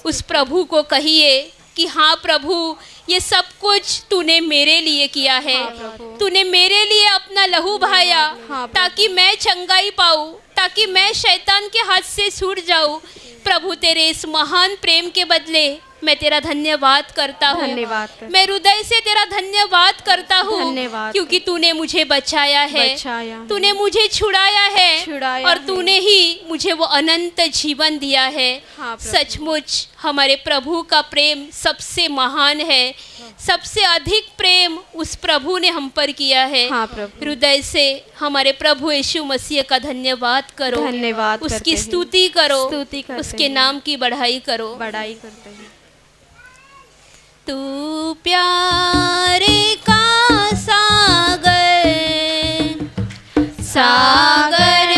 उस प्रभु को कहिए कि हाँ प्रभु, ये सब कुछ तूने मेरे लिए किया है, हाँ प्रभु, तूने मेरे लिए अपना लहू बहाया, हाँ प्रभु, ताकि मैं चंगाई पाऊँ, ताकि मैं शैतान के हाथ से छूट जाऊँ। प्रभु तेरे इस महान प्रेम के बदले मैं तेरा धन्यवाद करता हूँ, धन्यवाद कर- मैं हृदय से तेरा धन्यवाद करता हूँ, धन्यवाद क्योंकि तूने मुझे बचाया है, बचाया है। तूने मुझे छुड़ाया है, छुड़ाया और है। तूने ही मुझे वो अनंत जीवन दिया है। हाँ प्रभु, सचमुच हमारे प्रभु का प्रेम सबसे महान है, सबसे अधिक प्रेम उस प्रभु ने हम पर किया है। हाँ प्रभु, हृदय से हमारे प्रभु यीशु मसीह का धन्यवाद करो, धन्यवाद करते उसकी हैं। स्तुति करो, स्तुति करते उसके हैं। नाम की बढ़ाई करो। बड़ाई करते हैं। तू प्यारे का सागर, सागर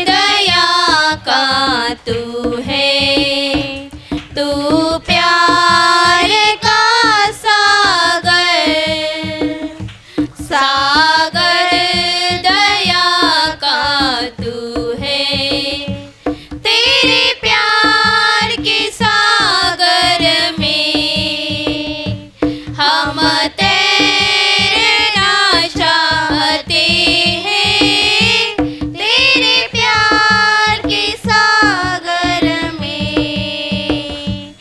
दया का तू है, तू प्यार का सागर, सागर दया का तू है। तेरे प्यार के सागर में हम तैरना चाहते हैं, तेरे प्यार के सागर में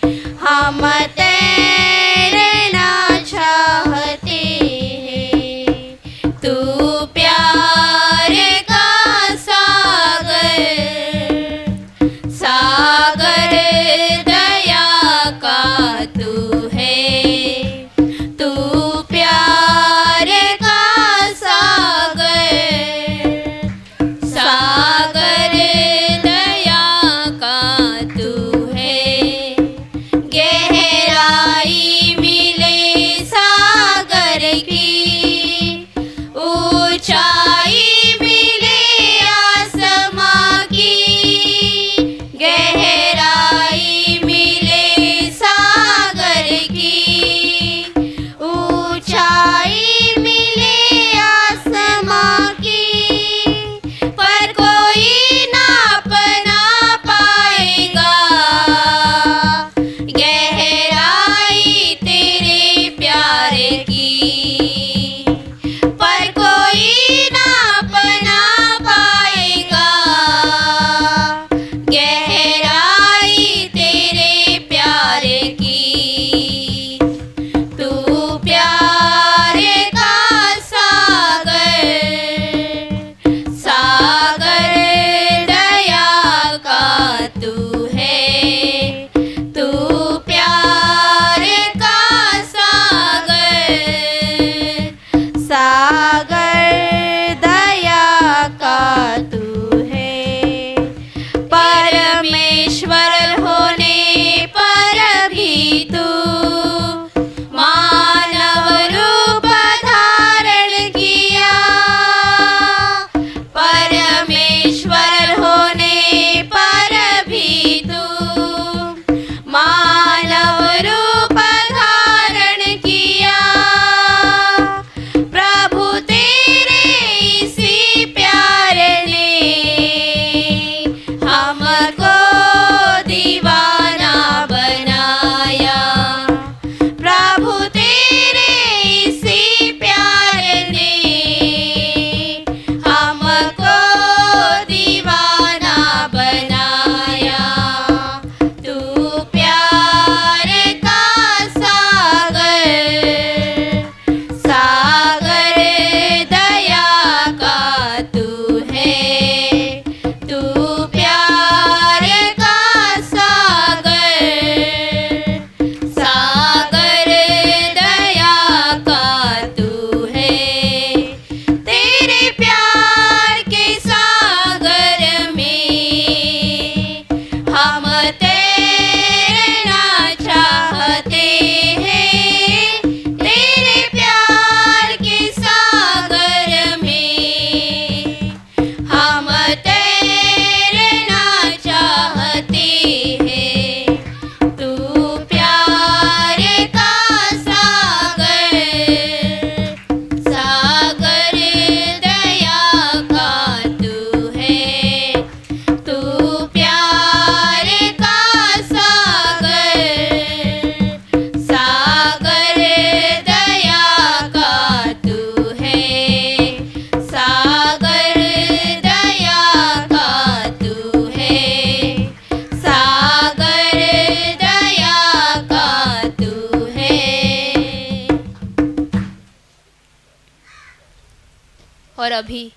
अभी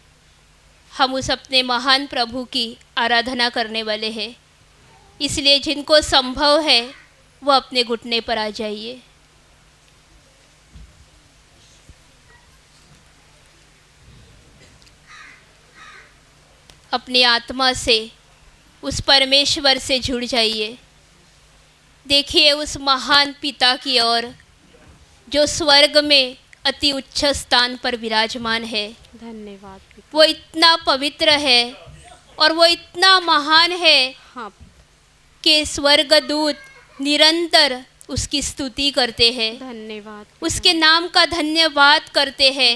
हम उस अपने महान प्रभु की आराधना करने वाले हैं। इसलिए जिनको संभव है वो अपने घुटने पर आ जाइए। अपनी आत्मा से उस परमेश्वर से जुड़ जाइए। देखिए उस महान पिता की ओर जो स्वर्ग में अति उच्च स्थान पर विराजमान है। धन्यवाद पिता। वो इतना पवित्र है और वो इतना महान है हाँ कि स्वर्गदूत निरंतर उसकी स्तुति करते हैं, धन्यवाद। उसके नाम का धन्यवाद करते हैं।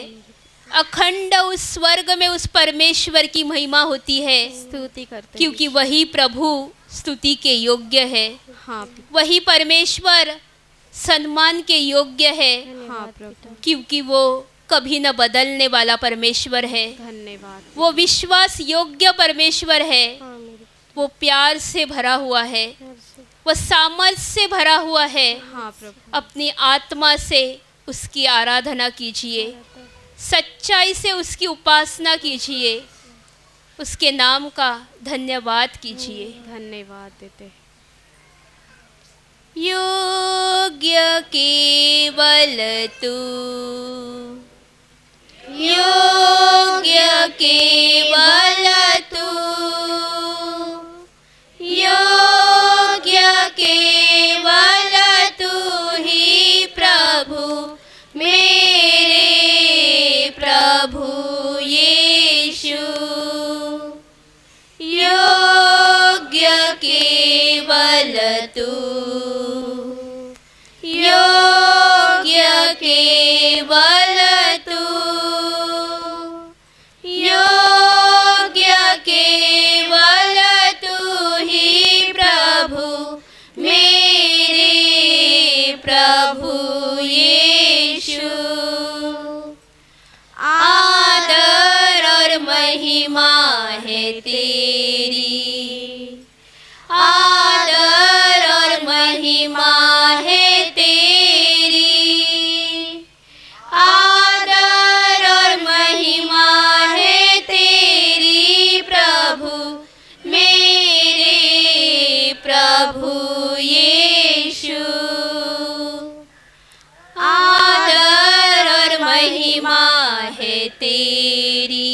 अखंड उस स्वर्ग में उस परमेश्वर की महिमा होती है, स्तुति करते हैं। क्योंकि वही प्रभु स्तुति के योग्य है, हाँ वही परमेश्वर सम्मान के योग्य है, हाँ प्रभु। क्योंकि वो कभी न बदलने वाला परमेश्वर है। धन्यवाद। वो विश्वास योग्य परमेश्वर है। हाँ मेरे वो प्यार से भरा हुआ है, वो सामर्थ से भरा हुआ है। हाँ प्रभु। अपनी आत्मा से उसकी आराधना कीजिए, सच्चाई से उसकी उपासना कीजिए, उसके नाम का धन्यवाद कीजिए। धन्यवाद देते हैं। योग्य केवल तू, योग्य केवल तू, योग्य केवल तू ही प्रभु, मेरे प्रभु यीशु। योग्य केवल तू, योग्य केवल तू, योग्य केवल तू ही प्रभु, मेरे प्रभु यीशु। आदर और महिमा है तेरी, आदर और महिमा है तेरी, आदर और महिमा है तेरी प्रभु, मेरे प्रभु यीशु। आदर और महिमा है तेरी,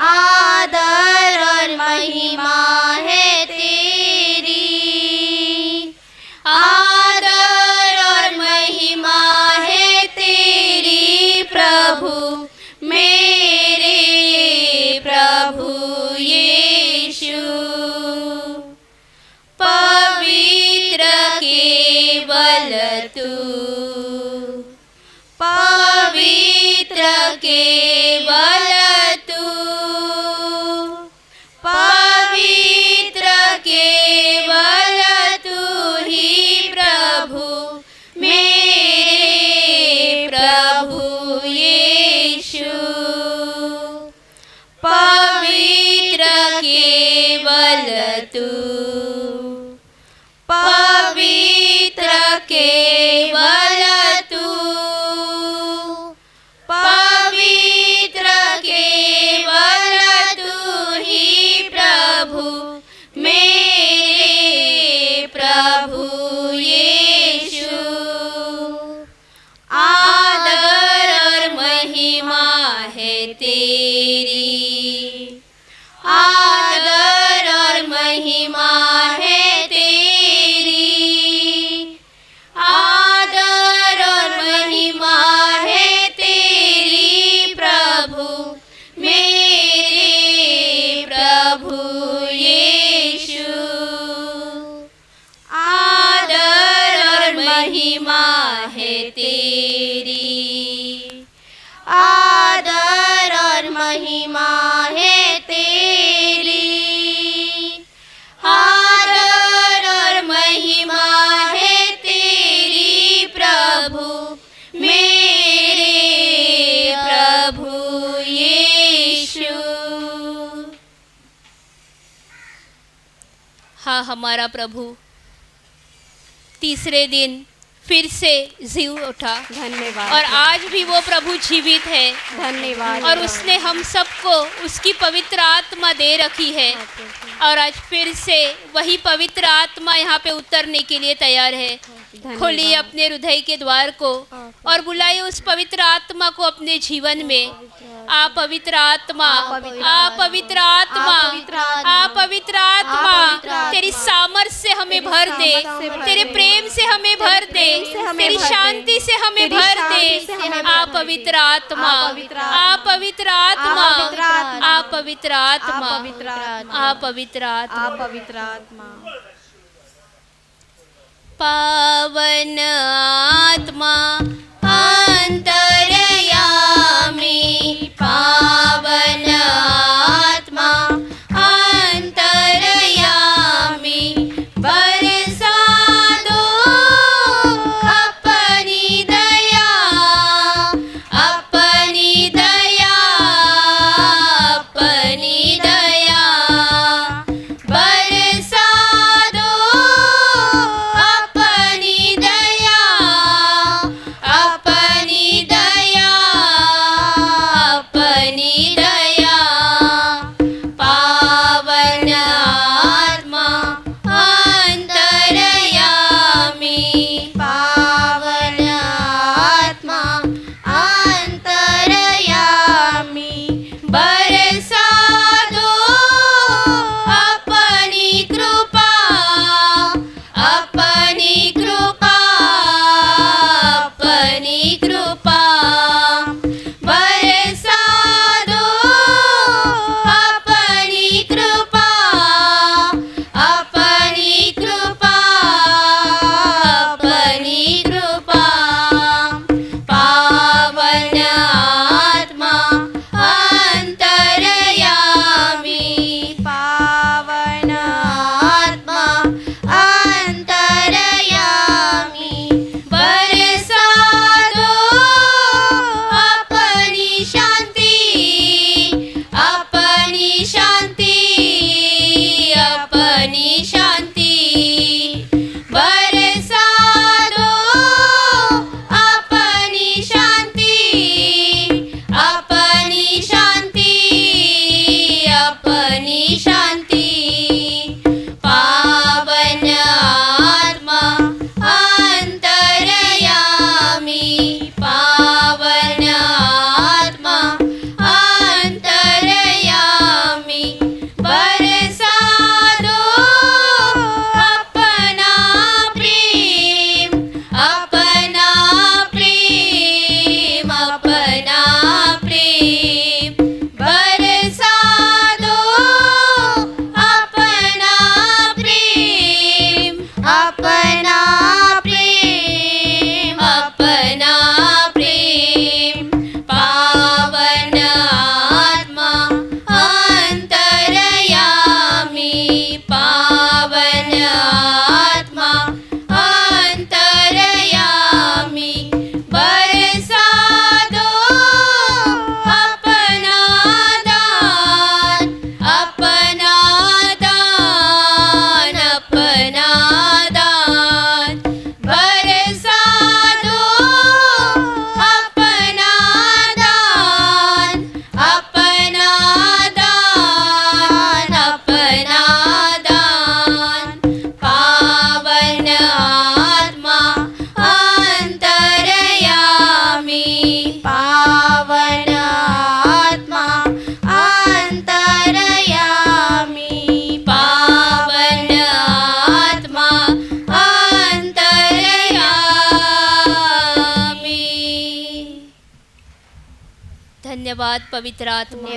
आदर और महिमा है तेरी, आदर और महिमा है तेरी प्रभु, मेरे प्रभु यीशु। पवित्र केवल तू, पवित्र केवल तू, पवित्र केवल तू ही प्रभु, मेरे प्रभु यीशु। पवित्र केवल तू, पवित्र केवल तू, पवित्र केवल तू ही प्रभु, मेरे प्रभु यीशु। आदर और महिमा है तेरी, आदर और महिमा है तेरी, आदर और महिमा है तेरी प्रभु, मेरे प्रभु यीशु। आदर और महिमा है तेरी, आदर और महिमा है तेरी, आदर और महिमा है तेरी प्रभु, मेरे प्रभु यीशु। हाँ हमारा प्रभु तीसरे दिन फिर से जी उठा धन्यवाद और आज भी वो प्रभु जीवित है धन्यवाद और उसने हम सबको उसकी पवित्र आत्मा दे रखी है और आज फिर से वही पवित्र आत्मा यहाँ पे उतरने के लिए तैयार है। खोलिए अपने हृदय के द्वार को और बुलाइए उस पवित्र आत्मा को अपने जीवन में। आ पवित्र आत्मा, आ पवित्र आत्मा, आ पवित्र आत्मा, तेरी सामर्थ से हमें भर दे, तेरे प्रेम से हमें भर दे, तेरी शांति से हमें भर दे। आ पवित्र आत्मा, आ पवित्र आत्मा, आ पवित्र आत्मा, आ पवित्र आत्मा, पवित्र आत्मा। पावन आत्मा अंतर्यामी, पावन आत्मा अंतर्यामी, बरसा दो अपनी दया, अपनी दया, अपनी दया, बरसा दो अपनी दया, अपनी दया, अपनी दया। पावन आत्मा अंतर्यामी, पावन आत्मा अंतर्यामी, बरसा दो अपनी कृपा, अपनी कृपा, अपनी कृपा, बरसा दो अपनी कृपा, अपनी कृपा, अपनी कृपा। पावन आत्मा अंतर्यामी, पावन आत्मा अंतर्यामी, बरसा दो अपनी शांति, अपनी शांति, अपनी शांति, बरसा दो अपनी शांति, अपनी शांति, अपनी शांति। पावन आत्मा अंतर्यामी, पावन आत्मा अंतर्यामी, बरसा दो अपना प्रेम, अपना प्रेम, अपना प्रेम, बरसा दो अपना प्रेम, अपना प्रेम, अपना प्रेम। पावन आत्मा अंतर्यामी, पावन आत्मा अंतर्यामी, बरसा दो अपना दान, अपना दान, अपना दान, बरसा दो अपना दान, अपना दान, अपना दान। पावन आत्मा अंतर्यामी, पावन आत्मा अंतर्यामी, पावन आत्मा अंतर्यामी। धन्यवाद पवित्र आत्मा,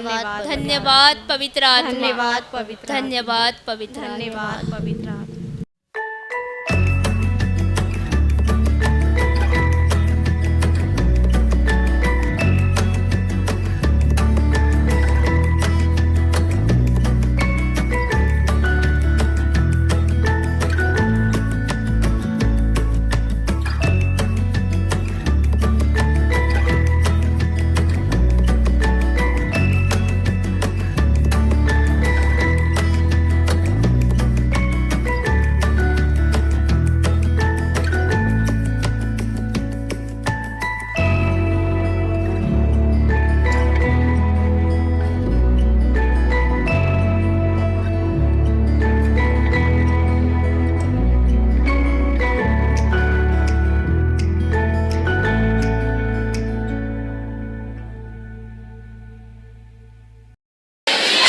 धन्यवाद पवित्र आत्मा, धन्यवाद पवित्र आत्मा। धन्यवाद पवित्र आत्मा। धन्यवाद पवित्र आत्मा।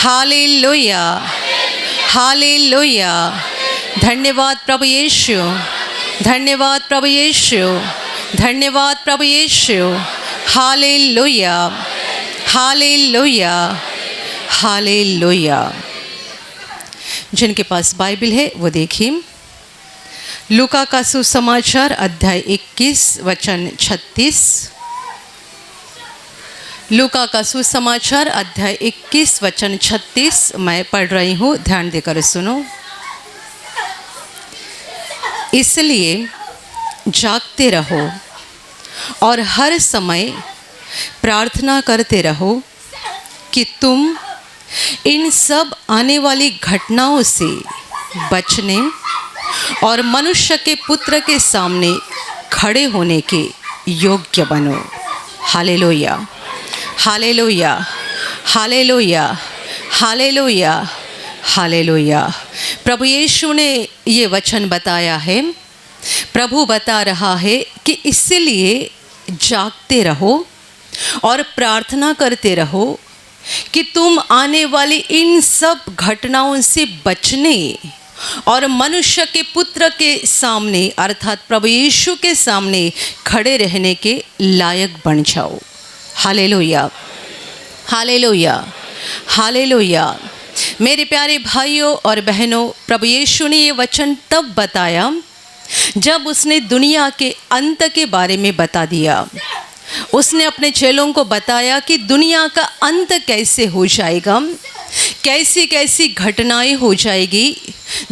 हालेलुया, हालेलुया। धन्यवाद प्रभु यीशु, धन्यवाद प्रभु यीशु, धन्यवाद प्रभु यीशु। हालेलुया, हालेलुया, हालेलुया। जिनके पास बाइबल है वो देखिए, लूका का सुसमाचार अध्याय 21 वचन 36। लूका का सुसमाचार अध्याय 21 वचन 36 मैं पढ़ रही हूँ, ध्यान देकर सुनो। इसलिए जागते रहो और हर समय प्रार्थना करते रहो कि तुम इन सब आने वाली घटनाओं से बचने और मनुष्य के पुत्र के सामने खड़े होने के योग्य बनो। हालेलुया, हालेलुया, हालेलुया, हालेलुया, हालेलुया। प्रभु यीशु ने ये वचन बताया है, प्रभु बता रहा है कि इसलिए जागते रहो और प्रार्थना करते रहो कि तुम आने वाली इन सब घटनाओं से बचने और मनुष्य के पुत्र के सामने अर्थात प्रभु यीशु के सामने खड़े रहने के लायक बन जाओ। हालेलुया, हालेलुया, हालेलुया। मेरे प्यारे भाइयों और बहनों, प्रभु यीशु ने ये वचन तब बताया जब उसने दुनिया के अंत के बारे में बता दिया। उसने अपने चेलों को बताया कि दुनिया का अंत कैसे हो जाएगा, कैसी कैसी घटनाएं हो जाएगी,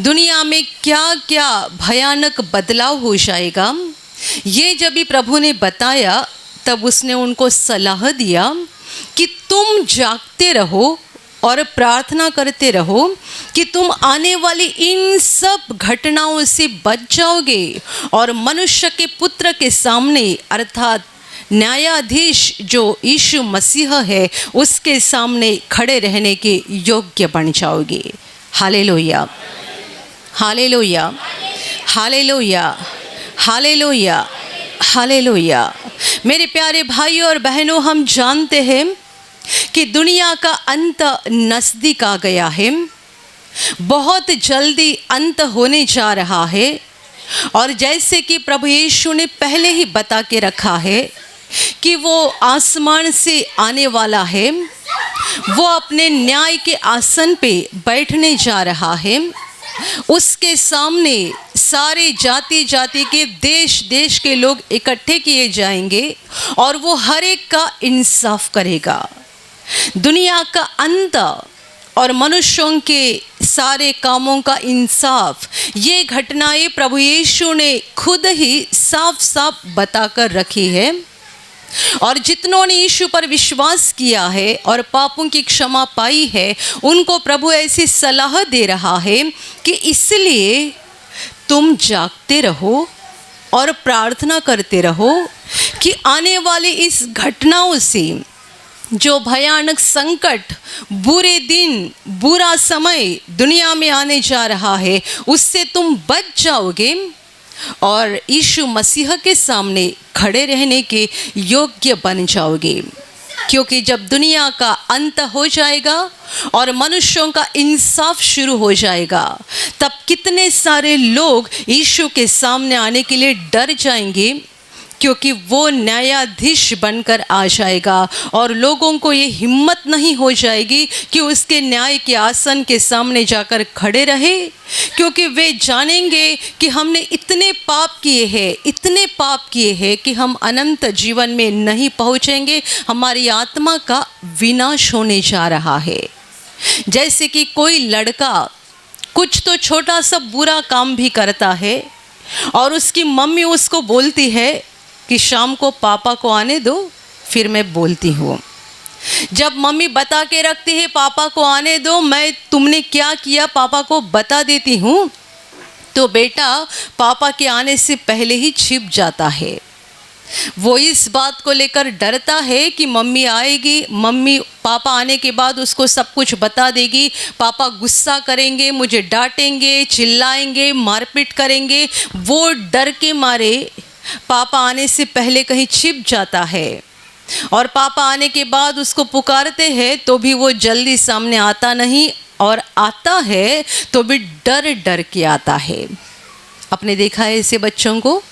दुनिया में क्या क्या भयानक बदलाव हो जाएगा। ये जब भी प्रभु ने बताया तब उसने उनको सलाह दिया कि तुम जागते रहो और प्रार्थना करते रहो कि तुम आने वाली इन सब घटनाओं से बच जाओगे और मनुष्य के पुत्र के सामने अर्थात न्यायाधीश जो यीशु मसीह है उसके सामने खड़े रहने के योग्य बन जाओगे। हालेलुया, हालेलुया, हालेलुया, हालेलुया, हालेलुया। मेरे प्यारे भाइयों और बहनों, हम जानते हैं कि दुनिया का अंत नज़दीक आ गया है, बहुत जल्दी अंत होने जा रहा है। और जैसे कि प्रभु यीशु ने पहले ही बता के रखा है कि वो आसमान से आने वाला है, वो अपने न्याय के आसन पे बैठने जा रहा है। उसके सामने सारे जाति जाति के देश देश के लोग इकट्ठे किए जाएंगे और वो हर एक का इंसाफ करेगा। दुनिया का अंत और मनुष्यों के सारे कामों का इंसाफ, ये घटनाएं प्रभु यीशु ने खुद ही साफ साफ बताकर रखी है। और जितनों ने यीशु पर विश्वास किया है और पापों की क्षमा पाई है, उनको प्रभु ऐसी सलाह दे रहा है कि इसलिए तुम जागते रहो और प्रार्थना करते रहो कि आने वाली इस घटनाओं से, जो भयानक संकट, बुरे दिन, बुरा समय दुनिया में आने जा रहा है, उससे तुम बच जाओगे और यीशु मसीह के सामने खड़े रहने के योग्य बन जाओगे। क्योंकि जब दुनिया का अंत हो जाएगा और मनुष्यों का इंसाफ शुरू हो जाएगा, तब कितने सारे लोग यीशु के सामने आने के लिए डर जाएंगे, क्योंकि वो न्यायाधीश बनकर आ जाएगा और लोगों को ये हिम्मत नहीं हो जाएगी कि उसके न्याय के आसन के सामने जाकर खड़े रहे, क्योंकि वे जानेंगे कि हमने इतने पाप किए हैं, इतने पाप किए हैं कि हम अनंत जीवन में नहीं पहुँचेंगे, हमारी आत्मा का विनाश होने जा रहा है। जैसे कि कोई लड़का कुछ तो छोटा सा बुरा काम भी करता है और उसकी मम्मी उसको बोलती है कि शाम को पापा को आने दो, फिर मैं बोलती हूँ। जब मम्मी बता के रखती है पापा को आने दो, मैं तुमने क्या किया पापा को बता देती हूँ, तो बेटा पापा के आने से पहले ही छिप जाता है। वो इस बात को लेकर डरता है कि मम्मी आएगी, मम्मी पापा आने के बाद उसको सब कुछ बता देगी, पापा गुस्सा करेंगे, मुझे डांटेंगे, चिल्लाएंगे, मारपीट करेंगे। वो डर के मारे पापा आने से पहले कहीं छिप जाता है। और पापा आने के बाद उसको पुकारते हैं तो भी वो जल्दी सामने आता नहीं, और आता है तो भी डर डर के आता है। आपने देखा है ऐसे बच्चों को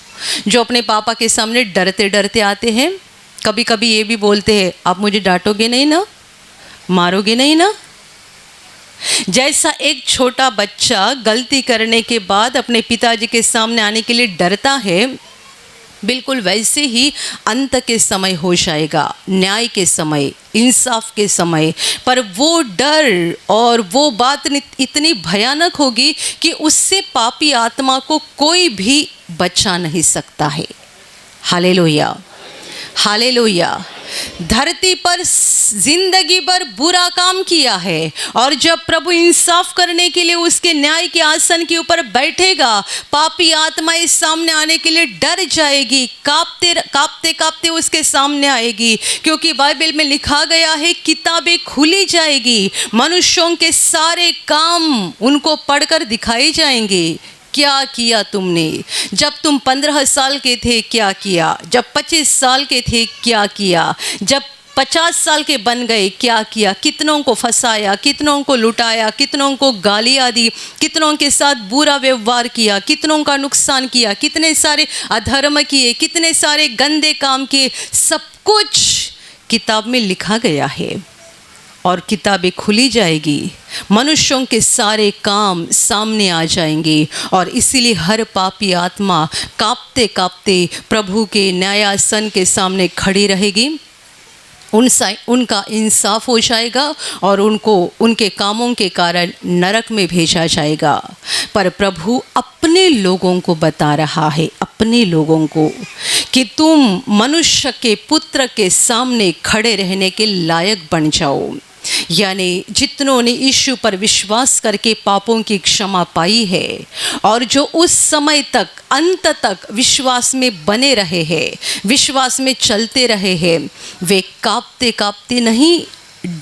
जो अपने पापा के सामने डरते डरते आते हैं। कभी कभी ये भी बोलते हैं, आप मुझे डांटोगे नहीं ना, मारोगे नहीं ना। जैसा एक छोटा बच्चा गलती करने के बाद अपने पिताजी के सामने आने के लिए डरता है, बिल्कुल वैसे ही अंत के समय हो जाएगा, न्याय के समय, इंसाफ के समय। पर वो डर और वो बात इतनी भयानक होगी कि उससे पापी आत्मा को कोई भी बचा नहीं सकता है। Hallelujah, hallelujah. धरती पर जिंदगी भर बुरा काम किया है, और जब प्रभु इंसाफ करने के लिए उसके न्याय के आसन के ऊपर बैठेगा, पापी आत्माएं सामने आने के लिए डर जाएगी, कांपते कांपते कांपते उसके सामने आएगी। क्योंकि बाइबल में लिखा गया है, किताबें खुली जाएगी, मनुष्यों के सारे काम उनको पढ़कर दिखाए जाएंगे। क्या किया तुमने, जब तुम 15 साल के थे क्या किया, जब 25 साल के थे क्या किया, जब 50 साल के बन गए क्या किया, कितनों को फंसाया, कितनों को लुटाया, कितनों को गालियाँ दी, कितनों के साथ बुरा व्यवहार किया, कितनों का नुकसान किया, कितने सारे अधर्म किए, कितने सारे गंदे काम किए, सब कुछ किताब में लिखा गया है। और किताबें खुली जाएगी, मनुष्यों के सारे काम सामने आ जाएंगे, और इसीलिए हर पापी आत्मा कांपते कांपते प्रभु के न्यायासन के सामने खड़ी रहेगी। उनका इंसाफ हो जाएगा और उनको उनके कामों के कारण नरक में भेजा जाएगा। पर प्रभु अपने लोगों को बता रहा है, अपने लोगों को, कि तुम मनुष्य के पुत्र के सामने खड़े रहने के लायक बन जाओ। यानी जितनों ने यीशु पर विश्वास करके पापों की क्षमा पाई है, और जो उस समय तक अंत तक विश्वास में बने रहे हैं, विश्वास में चलते रहे हैं, वे कांपते कांपते नहीं,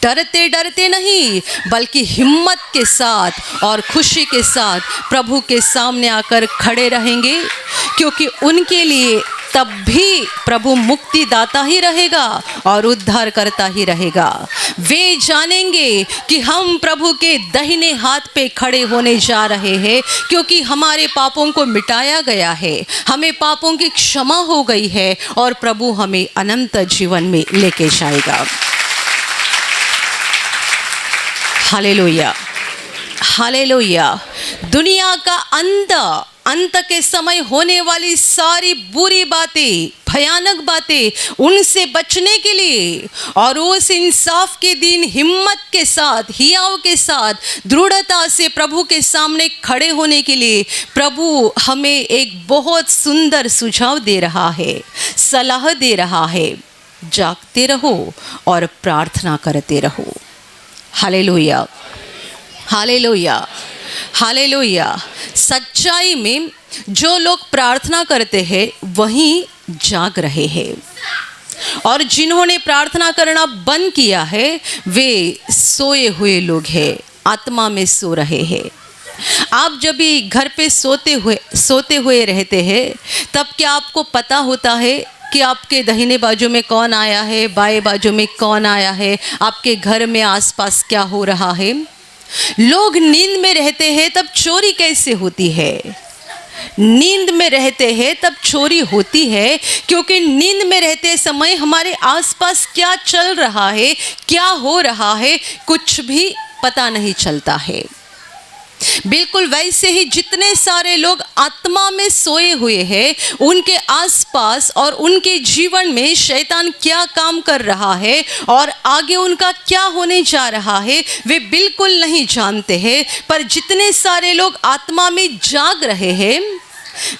डरते डरते नहीं, बल्कि हिम्मत के साथ और खुशी के साथ प्रभु के सामने आकर खड़े रहेंगे। क्योंकि उनके लिए तब भी प्रभु मुक्तिदाता ही रहेगा और उद्धार करता ही रहेगा। वे जानेंगे कि हम प्रभु के दाहिने हाथ पे खड़े होने जा रहे हैं, क्योंकि हमारे पापों को मिटाया गया है, हमें पापों की क्षमा हो गई है, और प्रभु हमें अनंत जीवन में लेके जाएगा। Hallelujah, hallelujah. दुनिया का अंत के समय होने वाली सारी बुरी बातें, भयानक बातें, उनसे बचने के लिए और उस इंसाफ के दिन हिम्मत के साथ, हियाव के साथ, दृढ़ता से प्रभु के सामने खड़े होने के लिए प्रभु हमें एक बहुत सुंदर सुझाव दे रहा है, सलाह दे रहा है। जागते रहो और प्रार्थना करते रहो। हालेलुया, हालेलुया, हालेलुया। सच्चाई में जो लोग प्रार्थना करते हैं वही जाग रहे हैं, और जिन्होंने प्रार्थना करना बंद किया है वे सोए हुए लोग हैं, आत्मा में सो रहे हैं। आप जब भी घर पे सोते हुए रहते हैं, तब क्या आपको पता होता है कि आपके दाहिने बाजू में कौन आया है, बाएं बाजू में कौन आया है, आपके घर में आसपास क्या हो रहा है? लोग नींद में रहते हैं तब चोरी कैसे होती है? नींद में रहते हैं तब चोरी होती है, क्योंकि नींद में रहते समय हमारे आसपास क्या चल रहा है, क्या हो रहा है, कुछ भी पता नहीं चलता है। बिल्कुल वैसे ही जितने सारे लोग आत्मा में सोए हुए हैं, उनके आसपास और उनके जीवन में शैतान क्या काम कर रहा है और आगे उनका क्या होने जा रहा है, वे बिल्कुल नहीं जानते हैं। पर जितने सारे लोग आत्मा में जाग रहे हैं,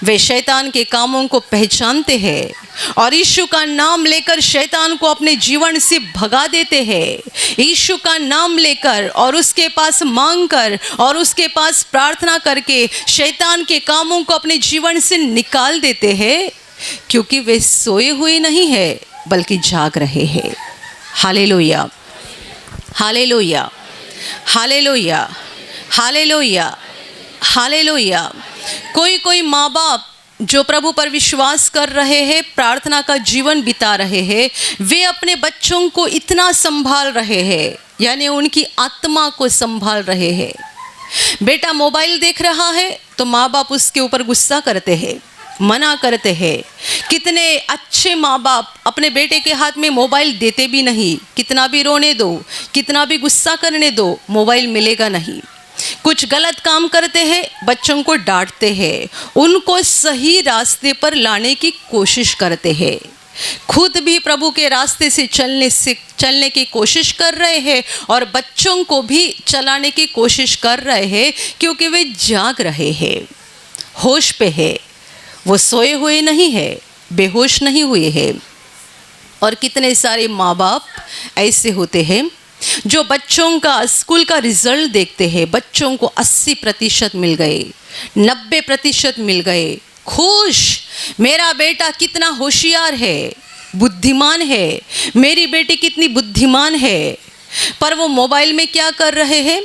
वे शैतान के कामों को पहचानते हैं और यीशु का नाम लेकर शैतान को अपने जीवन से भगा देते हैं। यीशु का नाम लेकर और उसके पास मांगकर और उसके पास प्रार्थना करके शैतान के कामों को अपने जीवन से निकाल देते हैं, क्योंकि वे सोए हुए नहीं है बल्कि जाग रहे हैं। हालेलुया, हालेलुया, हालेलुया, हालेलुया, हालेलुया। कोई माँ बाप जो प्रभु पर विश्वास कर रहे हैं, प्रार्थना का जीवन बिता रहे हैं, वे अपने बच्चों को इतना संभाल रहे हैं, यानी उनकी आत्मा को संभाल रहे हैं। बेटा मोबाइल देख रहा है तो माँ बाप उसके ऊपर गुस्सा करते हैं, मना करते हैं। कितने अच्छे माँ बाप अपने बेटे के हाथ में मोबाइल देते भी नहीं, कितना भी रोने दो, कितना भी गुस्सा करने दो, मोबाइल मिलेगा नहीं। कुछ गलत काम करते हैं, बच्चों को डांटते हैं, उनको सही रास्ते पर लाने की कोशिश करते हैं। खुद भी प्रभु के रास्ते से चलने की कोशिश कर रहे हैं और बच्चों को भी चलाने की कोशिश कर रहे हैं, क्योंकि वे जाग रहे हैं, होश पे है, वो सोए हुए नहीं है, बेहोश नहीं हुए हैं। और कितने सारे माँ बाप ऐसे होते हैं जो बच्चों का स्कूल का रिजल्ट देखते हैं, बच्चों को 80% मिल गए, 90% मिल गए, खुश, मेरा बेटा कितना होशियार है, बुद्धिमान है, मेरी बेटी कितनी बुद्धिमान है। पर वो मोबाइल में क्या कर रहे हैं,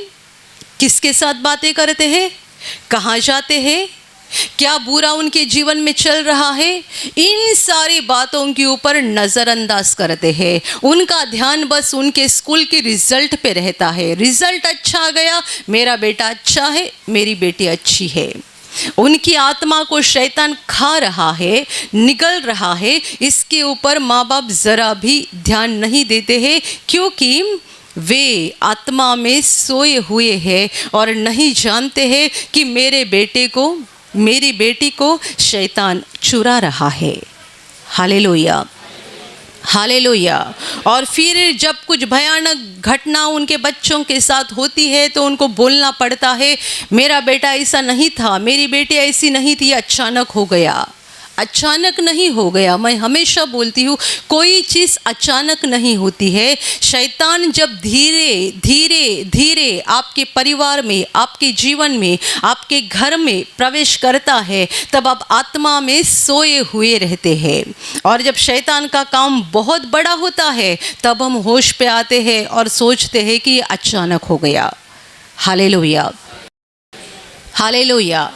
किसके साथ बातें करते हैं, कहाँ जाते हैं, क्या बुरा उनके जीवन में चल रहा है, इन सारी बातों के ऊपर नज़रअंदाज करते हैं। उनका ध्यान बस उनके स्कूल के रिजल्ट पे रहता है। रिजल्ट अच्छा आ गया, मेरा बेटा अच्छा है, मेरी बेटी अच्छी है। उनकी आत्मा को शैतान खा रहा है, निगल रहा है, इसके ऊपर माँ बाप ज़रा भी ध्यान नहीं देते हैं, क्योंकि वे आत्मा में सोए हुए हैं और नहीं जानते हैं कि मेरे बेटे को, मेरी बेटी को शैतान चुरा रहा है। Hallelujah, hallelujah. और फिर जब कुछ भयानक घटना उनके बच्चों के साथ होती है तो उनको बोलना पड़ता है, मेरा बेटा ऐसा नहीं था, मेरी बेटी ऐसी नहीं थी, अचानक हो गया। अचानक नहीं हो गया। मैं हमेशा बोलती हूँ, कोई चीज़ अचानक नहीं होती है। शैतान जब धीरे धीरे धीरे आपके परिवार में, आपके जीवन में, आपके घर में प्रवेश करता है, तब आप आत्मा में सोए हुए रहते हैं। और जब शैतान का काम बहुत बड़ा होता है, तब हम होश पे आते हैं और सोचते हैं कि ये अचानक हो गया। हालेलुया, हालेलुया,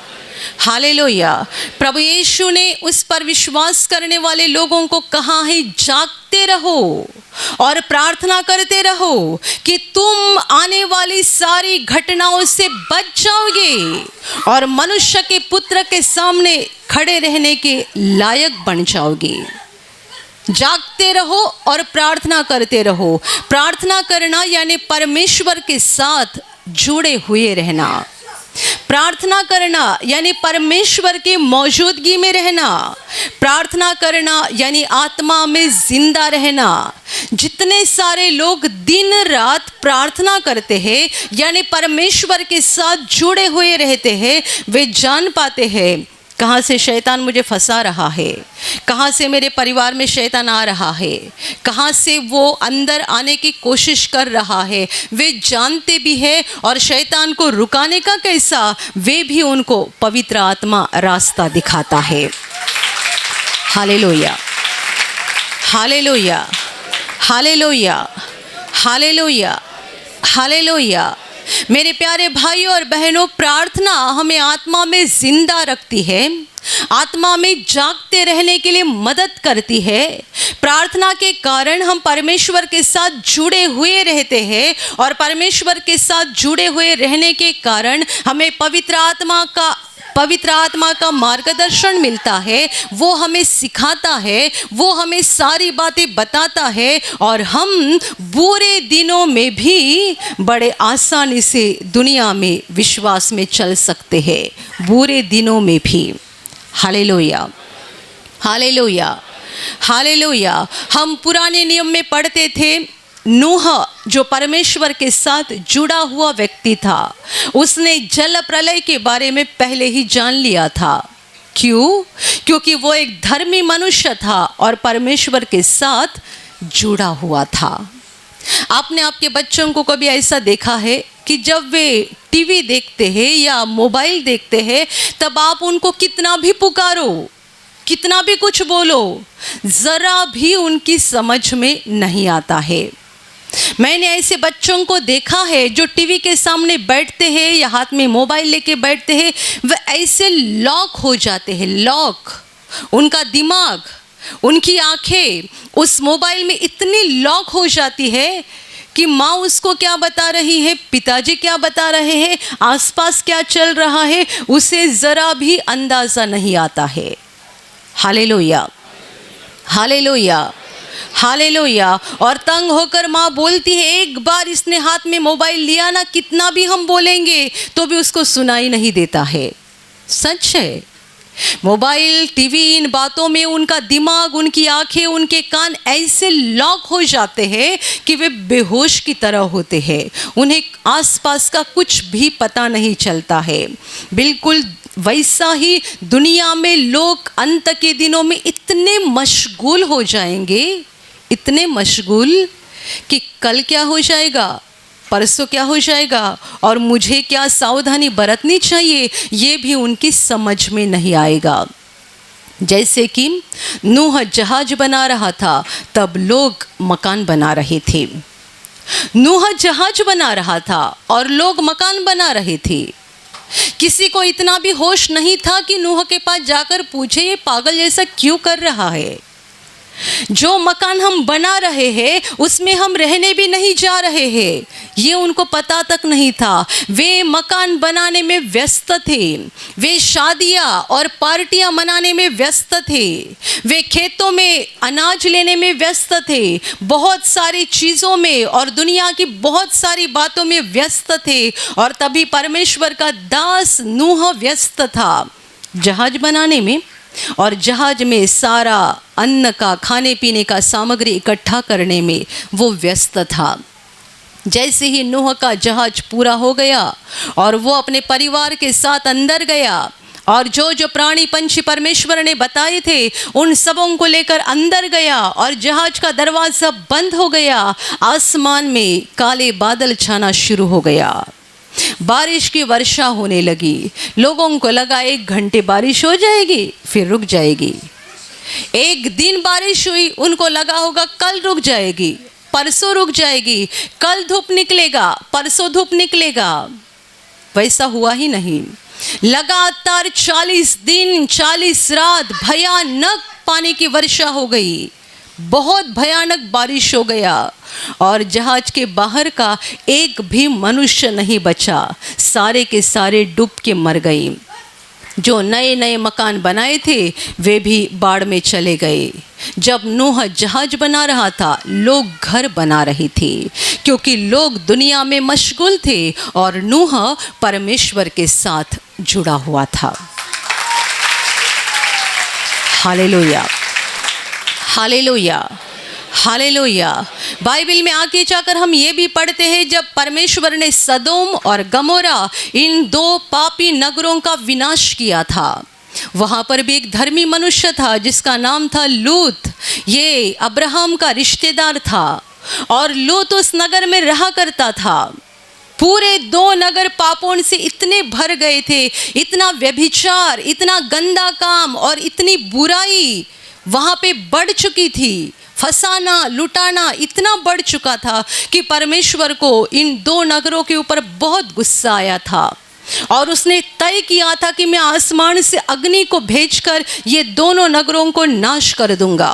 हालेलुया। प्रभु यीशु ने उस पर विश्वास करने वाले लोगों को कहा है, जागते रहो और प्रार्थना करते रहो कि तुम आने वाली सारी घटनाओं से बच जाओगे और मनुष्य के पुत्र के सामने खड़े रहने के लायक बन जाओगे। जागते रहो और प्रार्थना करते रहो। प्रार्थना करना यानी परमेश्वर के साथ जुड़े हुए रहना। प्रार्थना करना यानी परमेश्वर की मौजूदगी में रहना। प्रार्थना करना यानी आत्मा में जिंदा रहना। जितने सारे लोग दिन रात प्रार्थना करते हैं यानी परमेश्वर के साथ जुड़े हुए रहते हैं, वे जान पाते हैं कहाँ से शैतान मुझे फंसा रहा है, कहाँ से मेरे परिवार में शैतान आ रहा है, कहाँ से वो अंदर आने की कोशिश कर रहा है। वे जानते भी हैं और शैतान को रुकाने का कैसा, वे भी उनको पवित्र आत्मा रास्ता दिखाता है। हालेलुया, हालेलुया, हालेलुया, हालेलुया, हालेलुया। मेरे प्यारे भाइयों और बहनों, प्रार्थना हमें आत्मा में जिंदा रखती है, आत्मा में जागते रहने के लिए मदद करती है। प्रार्थना के कारण हम परमेश्वर के साथ जुड़े हुए रहते हैं और परमेश्वर के साथ जुड़े हुए रहने के कारण हमें पवित्र आत्मा का मार्गदर्शन मिलता है। वो हमें सिखाता है, वो हमें सारी बातें बताता है और हम बुरे दिनों में भी बड़े आसानी से दुनिया में विश्वास में चल सकते हैं, बुरे दिनों में भी। हालेलुया, हालेलुया, हालेलुया। हम पुराने नियम में पढ़ते थे, नूह जो परमेश्वर के साथ जुड़ा हुआ व्यक्ति था, उसने जल प्रलय के बारे में पहले ही जान लिया था। क्यों? क्योंकि वो एक धर्मी मनुष्य था और परमेश्वर के साथ जुड़ा हुआ था। आपने आपके बच्चों को कभी ऐसा देखा है कि जब वे टीवी देखते हैं या मोबाइल देखते हैं, तब आप उनको कितना भी पुकारो, कितना भी कुछ बोलो, ज़रा भी उनकी समझ में नहीं आता है। मैंने ऐसे बच्चों को देखा है जो टीवी के सामने बैठते हैं या हाथ में मोबाइल लेके बैठते हैं, वह ऐसे लॉक हो जाते हैं, लॉक। उनका दिमाग, उनकी आंखें उस मोबाइल में इतनी लॉक हो जाती है कि माँ उसको क्या बता रही है, पिताजी क्या बता रहे हैं, आसपास क्या चल रहा है, उसे ज़रा भी अंदाज़ा नहीं आता है। हालेलुया, हालेलुया, हालेलुया। और तंग होकर माँ बोलती है, एक बार इसने हाथ में मोबाइल लिया ना, कितना भी हम बोलेंगे तो भी उसको सुनाई नहीं देता है। सच है, मोबाइल, टीवी, इन बातों में उनका दिमाग, उनकी आंखें, उनके कान ऐसे लॉक हो जाते हैं कि वे बेहोश की तरह होते हैं। उन्हें आसपास का कुछ भी पता नहीं चलता है। बिल्कुल वैसा ही दुनिया में लोग अंत के दिनों में इतने मशगूल हो जाएंगे, इतने मशगूल कि कल क्या हो जाएगा, परसों क्या हो जाएगा और मुझे क्या सावधानी बरतनी चाहिए, ये भी उनकी समझ में नहीं आएगा। जैसे कि नूह जहाज बना रहा था, तब लोग मकान बना रहे थे। नूह जहाज बना रहा था और लोग मकान बना रहे थे। किसी को इतना भी होश नहीं था कि नूह के पास जाकर पूछे, ये पागल जैसा क्यों कर रहा है? जो मकान हम बना रहे हैं उसमें हम रहने भी नहीं जा रहे हैं, ये उनको पता तक नहीं था। वे मकान बनाने में व्यस्त थे, वे शादियां और पार्टियां मनाने में व्यस्त थे, वे खेतों में अनाज लेने में व्यस्त थे, बहुत सारी चीज़ों में और दुनिया की बहुत सारी बातों में व्यस्त थे। और तभी परमेश्वर का दास नूह व्यस्त था जहाज बनाने में, और जहाज में सारा अन्न का, खाने पीने का सामग्री इकट्ठा करने में वो व्यस्त था। जैसे ही नूह का जहाज पूरा हो गया और वो अपने परिवार के साथ अंदर गया और जो जो प्राणी पंछी परमेश्वर ने बताए थे उन सबों को लेकर अंदर गया और जहाज का दरवाज़ा बंद हो गया, आसमान में काले बादल छाना शुरू हो गया, बारिश की वर्षा होने लगी। लोगों को लगा 1 घंटे बारिश हो जाएगी फिर रुक जाएगी। 1 दिन बारिश हुई, उनको लगा होगा कल रुक जाएगी, परसों रुक जाएगी, कल धूप निकलेगा, परसों धूप निकलेगा। वैसा हुआ ही नहीं। लगातार 40 दिन 40 रात भयानक पानी की वर्षा हो गई, बहुत भयानक बारिश हो गया और जहाज के बाहर का एक भी मनुष्य नहीं बचा, सारे के सारे डूब के मर गए। जो नए नए मकान बनाए थे वे भी बाढ़ में चले गए। जब नूह जहाज बना रहा था लोग घर बना रहे थे, क्योंकि लोग दुनिया में मशगूल थे और नूह परमेश्वर के साथ जुड़ा हुआ था। हालेलुया, हालेलुया, हालेलुया। बाइबल में आगे जाकर हम ये भी पढ़ते हैं, जब परमेश्वर ने सदोम और गमोरा इन 2 पापी नगरों का विनाश किया था, वहाँ पर भी एक धर्मी मनुष्य था जिसका नाम था लूत। ये अब्राहम का रिश्तेदार था और लूत उस नगर में रहा करता था। पूरे 2 नगर पापों से इतने भर गए थे, इतना व्यभिचार, इतना गंदा काम और इतनी बुराई वहाँ पे बढ़ चुकी थी। फसाना, लुटाना इतना बढ़ चुका था कि परमेश्वर को इन 2 नगरों के ऊपर बहुत गुस्सा आया था और उसने तय किया था कि मैं आसमान से अग्नि को भेजकर ये दोनों नगरों को नाश कर दूंगा।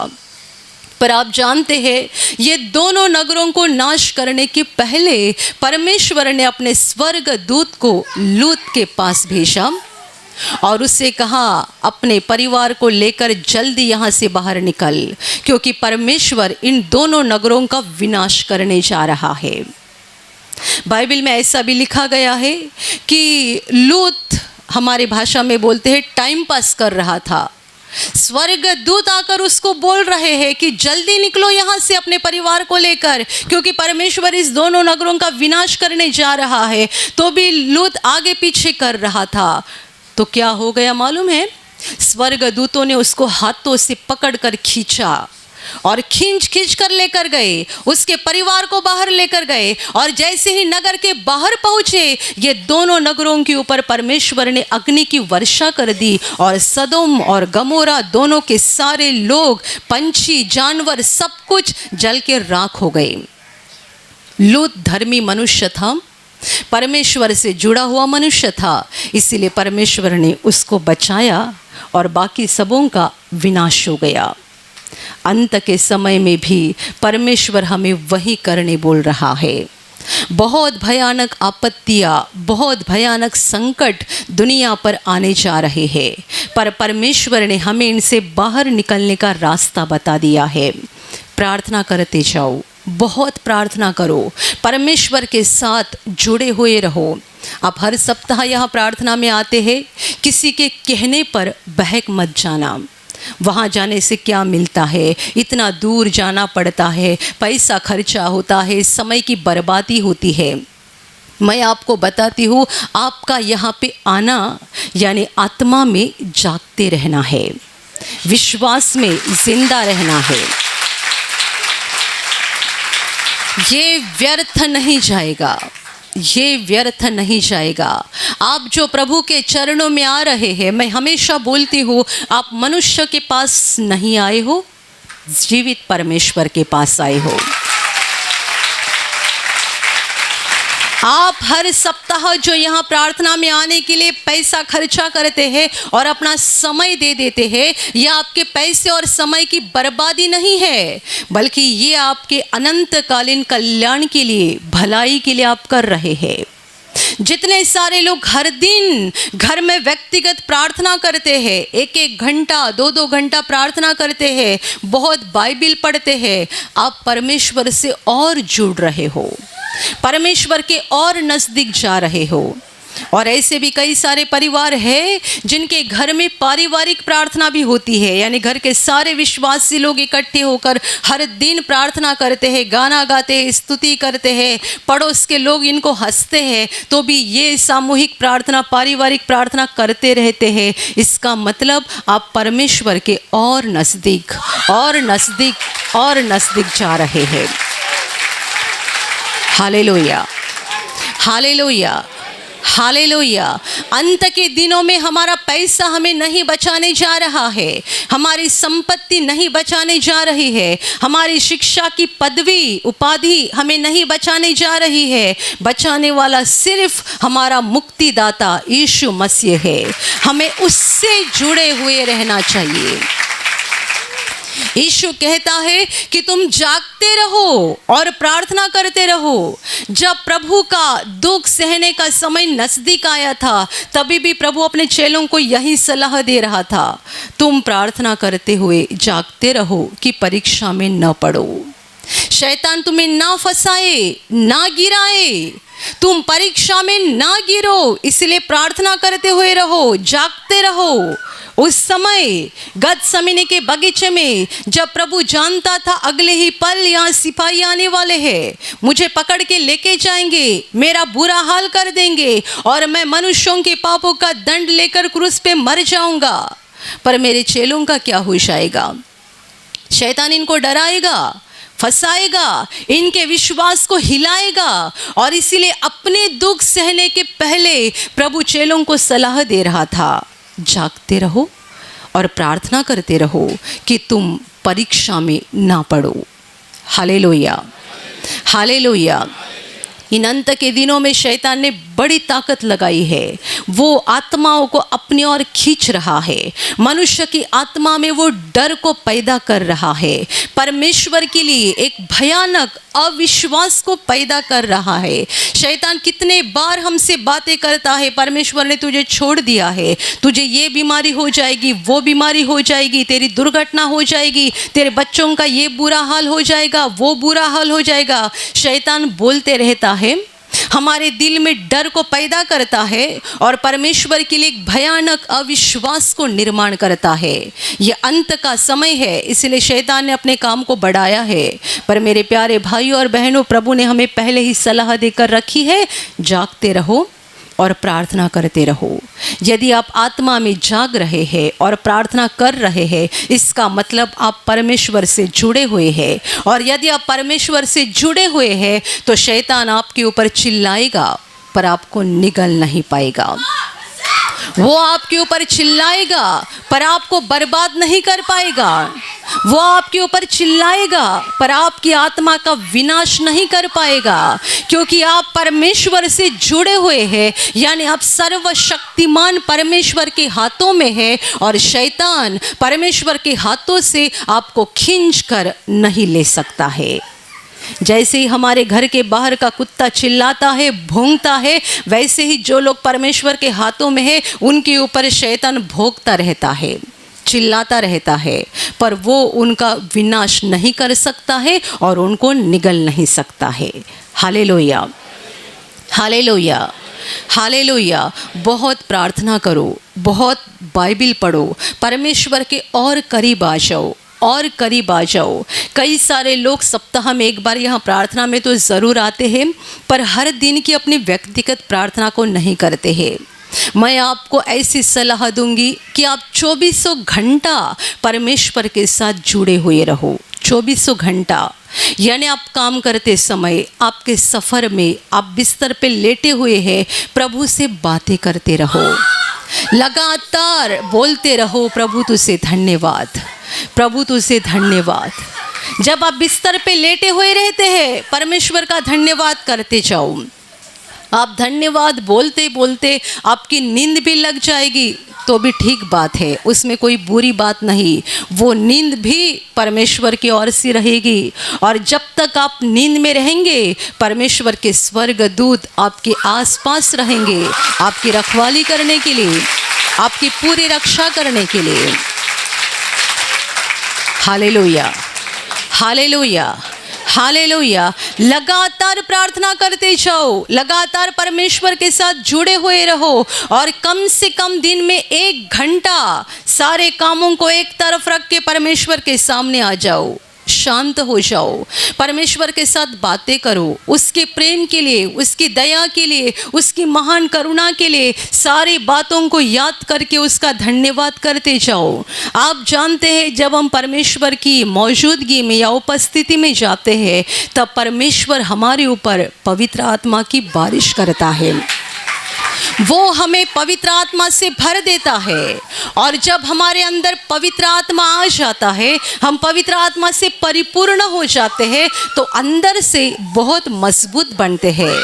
पर आप जानते हैं, ये दोनों नगरों को नाश करने के पहले परमेश्वर ने अपने स्वर्ग दूत को लूत के पास भेजा और उससे कहा, अपने परिवार को लेकर जल्दी यहाँ से बाहर निकल, क्योंकि परमेश्वर इन दोनों नगरों का विनाश करने जा रहा है। बाइबल में ऐसा भी लिखा गया है कि लूत, हमारे भाषा में बोलते हैं, टाइम पास कर रहा था। स्वर्ग दूत आकर उसको बोल रहे हैं कि जल्दी निकलो यहाँ से अपने परिवार को लेकर, क्योंकि परमेश्वर इस दोनों नगरों का विनाश करने जा रहा है। तो भी लूत आगे पीछे कर रहा था। तो क्या हो गया मालूम है? स्वर्ग दूतों ने उसको हाथों से पकड़कर खींचा और खींच कर लेकर गए, उसके परिवार को बाहर लेकर गए। और जैसे ही नगर के बाहर पहुंचे, ये दोनों नगरों के ऊपर परमेश्वर ने अग्नि की वर्षा कर दी और सदोम और गमोरा दोनों के सारे लोग, पंछी, जानवर, सब कुछ जल के राख हो गए। लूत धर्मी मनुष्य था, परमेश्वर से जुड़ा हुआ मनुष्य था, इसीलिए परमेश्वर ने उसको बचाया और बाकी सबों का विनाश हो गया। अंत के समय में भी परमेश्वर हमें वही करने बोल रहा है। बहुत भयानक आपत्तियाँ, बहुत भयानक संकट दुनिया पर आने जा रहे हैं, पर परमेश्वर ने हमें इनसे बाहर निकलने का रास्ता बता दिया है। प्रार्थना करते जाओ, बहुत प्रार्थना करो, परमेश्वर के साथ जुड़े हुए रहो। आप हर सप्ताह यहाँ प्रार्थना में आते हैं, किसी के कहने पर बहक मत जाना। वहाँ जाने से क्या मिलता है, इतना दूर जाना पड़ता है, पैसा खर्चा होता है, समय की बर्बादी होती है। मैं आपको बताती हूँ, आपका यहाँ पे आना यानी आत्मा में जागते रहना है, विश्वास में जिंदा रहना है। ये व्यर्थ नहीं जाएगा, ये व्यर्थ नहीं जाएगा। आप जो प्रभु के चरणों में आ रहे हैं, मैं हमेशा बोलती हूँ, आप मनुष्य के पास नहीं आए हो, जीवित परमेश्वर के पास आए हो। आप हर सप्ताह जो यहाँ प्रार्थना में आने के लिए पैसा खर्चा करते हैं और अपना समय दे देते हैं, यह आपके पैसे और समय की बर्बादी नहीं है, बल्कि ये आपके अनंतकालीन कल्याण के लिए, भलाई के लिए आप कर रहे हैं। जितने सारे लोग हर दिन घर में व्यक्तिगत प्रार्थना करते हैं, एक एक घंटा, दो दो घंटा प्रार्थना करते हैं, बहुत बाइबिल पढ़ते हैं, आप परमेश्वर से और जुड़ रहे हो, परमेश्वर के और नज़दीक जा रहे हो। और ऐसे भी कई सारे परिवार हैं जिनके घर में पारिवारिक प्रार्थना भी होती है, यानी घर के सारे विश्वासी लोग इकट्ठे होकर हर दिन प्रार्थना करते हैं, गाना गाते हैं, स्तुति करते हैं, पड़ोस के लोग इनको हंसते हैं, तो भी ये सामूहिक प्रार्थना, पारिवारिक प्रार्थना करते रहते हैं। इसका मतलब आप परमेश्वर के और नज़दीक और नज़दीक और नज़दीक जा रहे हैं। हालेलुया, हालेलुया, हालेलुया। अंत के दिनों में हमारा पैसा हमें नहीं बचाने जा रहा है, हमारी संपत्ति नहीं बचाने जा रही है, हमारी शिक्षा की पदवी उपाधि हमें नहीं बचाने जा रही है। बचाने वाला सिर्फ हमारा मुक्तिदाता यीशु मसीह है। हमें उससे जुड़े हुए रहना चाहिए। यीशु कहता है कि तुम जागते रहो और प्रार्थना करते रहो। जब प्रभु का दुख सहने का समय नज़दीक आया था, तभी भी प्रभु अपने चेलों को यही सलाह दे रहा था, तुम प्रार्थना करते हुए जागते रहो कि परीक्षा में न पड़ो, शैतान तुम्हें ना फंसाए, ना गिराए, तुम परीक्षा में ना गिरो, इसलिए प्रार्थना करते हुए रहो, जागते रहो। उस समय गतसमनी के बगीचे में जब प्रभु जानता था अगले ही पल यहाँ सिपाही आने वाले हैं, मुझे पकड़ के लेके जाएंगे, मेरा बुरा हाल कर देंगे और मैं मनुष्यों के पापों का दंड लेकर क्रूस पे मर जाऊंगा, पर मेरे चेलों का क्या हो जाएगा? शैतान इनको डराएगा, फंसाएगा, इनके विश्वास को हिलाएगा। और इसीलिए अपने दुख सहने के पहले प्रभु चेलों को सलाह दे रहा था, जागते रहो और प्रार्थना करते रहो कि तुम परीक्षा में ना पड़ो। Hallelujah, hallelujah. इन अंत के दिनों में शैतान ने बड़ी ताकत लगाई है, वो आत्माओं को अपनी ओर खींच रहा है, मनुष्य की आत्मा में वो डर को पैदा कर रहा है, परमेश्वर के लिए एक भयानक अविश्वास को पैदा कर रहा है। शैतान कितने बार हमसे बातें करता है, परमेश्वर ने तुझे छोड़ दिया है, तुझे ये बीमारी हो जाएगी, वो बीमारी हो जाएगी, तेरी दुर्घटना हो जाएगी, तेरे बच्चों का ये बुरा हाल हो जाएगा, वो बुरा हाल हो जाएगा। शैतान बोलते रहता है, हमारे दिल में डर को पैदा करता है और परमेश्वर के लिए एक भयानक अविश्वास को निर्माण करता है। यह अंत का समय है, इसलिए शैतान ने अपने काम को बढ़ाया है। पर मेरे प्यारे भाइयों और बहनों, प्रभु ने हमें पहले ही सलाह देकर रखी है, जागते रहो और प्रार्थना करते रहो। यदि आप आत्मा में जाग रहे हैं और प्रार्थना कर रहे हैं, इसका मतलब आप परमेश्वर से जुड़े हुए हैं। और यदि आप परमेश्वर से जुड़े हुए हैं तो शैतान आपके ऊपर चिल्लाएगा पर आपको निगल नहीं पाएगा। वो आपके ऊपर चिल्लाएगा पर आपको बर्बाद नहीं कर पाएगा। वो आपके ऊपर चिल्लाएगा पर आपकी आत्मा का विनाश नहीं कर पाएगा, क्योंकि आप परमेश्वर से जुड़े हुए हैं, यानी आप सर्वशक्तिमान परमेश्वर के हाथों में है और शैतान परमेश्वर के हाथों से आपको खींच कर नहीं ले सकता है। जैसे ही हमारे घर के बाहर का कुत्ता चिल्लाता है, भौंकता है, वैसे ही जो लोग परमेश्वर के हाथों में है उनके ऊपर शैतान भौंकता रहता है, चिल्लाता रहता है, पर वो उनका विनाश नहीं कर सकता है और उनको निगल नहीं सकता है। हालेलुया, हालेलुया, हालेलुया। बहुत प्रार्थना करो, बहुत बाइबिल पढ़ो, परमेश्वर के और करीब आ जाओ, और करीब आ जाओ। कई सारे लोग सप्ताह में एक बार यहाँ प्रार्थना में तो ज़रूर आते हैं, पर हर दिन की अपनी व्यक्तिगत प्रार्थना को नहीं करते हैं। मैं आपको ऐसी सलाह दूंगी कि आप 24 घंटा परमेश्वर के साथ जुड़े हुए रहो। 24 घंटा, यानी आप काम करते समय, आपके सफ़र में, आप बिस्तर पे लेटे हुए हैं, प्रभु से बातें करते रहो, लगातार बोलते रहो, प्रभु तुझे धन्यवाद, प्रभु तुझे धन्यवाद। जब आप बिस्तर पे लेटे हुए रहते हैं, परमेश्वर का धन्यवाद करते जाओ। आप धन्यवाद बोलते बोलते आपकी नींद भी लग जाएगी तो भी ठीक बात है, उसमें कोई बुरी बात नहीं। वो नींद भी परमेश्वर की ओर से रहेगी, और जब तक आप नींद में रहेंगे परमेश्वर के स्वर्गदूत आपके आसपास रहेंगे, आपकी रखवाली करने के लिए, आपकी पूरी रक्षा करने के लिए। हालेलुया, हालेलुया, हालेलुया। लगातार प्रार्थना करते जाओ, लगातार परमेश्वर के साथ जुड़े हुए रहो, और कम से कम दिन में 1 घंटा सारे कामों को एक तरफ रख के परमेश्वर के सामने आ जाओ, शांत हो जाओ, परमेश्वर के साथ बातें करो, उसके प्रेम के लिए, उसकी दया के लिए, उसकी महान करुणा के लिए सारी बातों को याद करके उसका धन्यवाद करते जाओ। आप जानते हैं जब हम परमेश्वर की मौजूदगी में या उपस्थिति में जाते हैं तब परमेश्वर हमारे ऊपर पवित्र आत्मा की बारिश करता है, वो हमें पवित्र आत्मा से भर देता है, और जब हमारे अंदर पवित्र आत्मा आ जाता है, हम पवित्र आत्मा से परिपूर्ण हो जाते हैं, तो अंदर से बहुत मजबूत बनते हैं।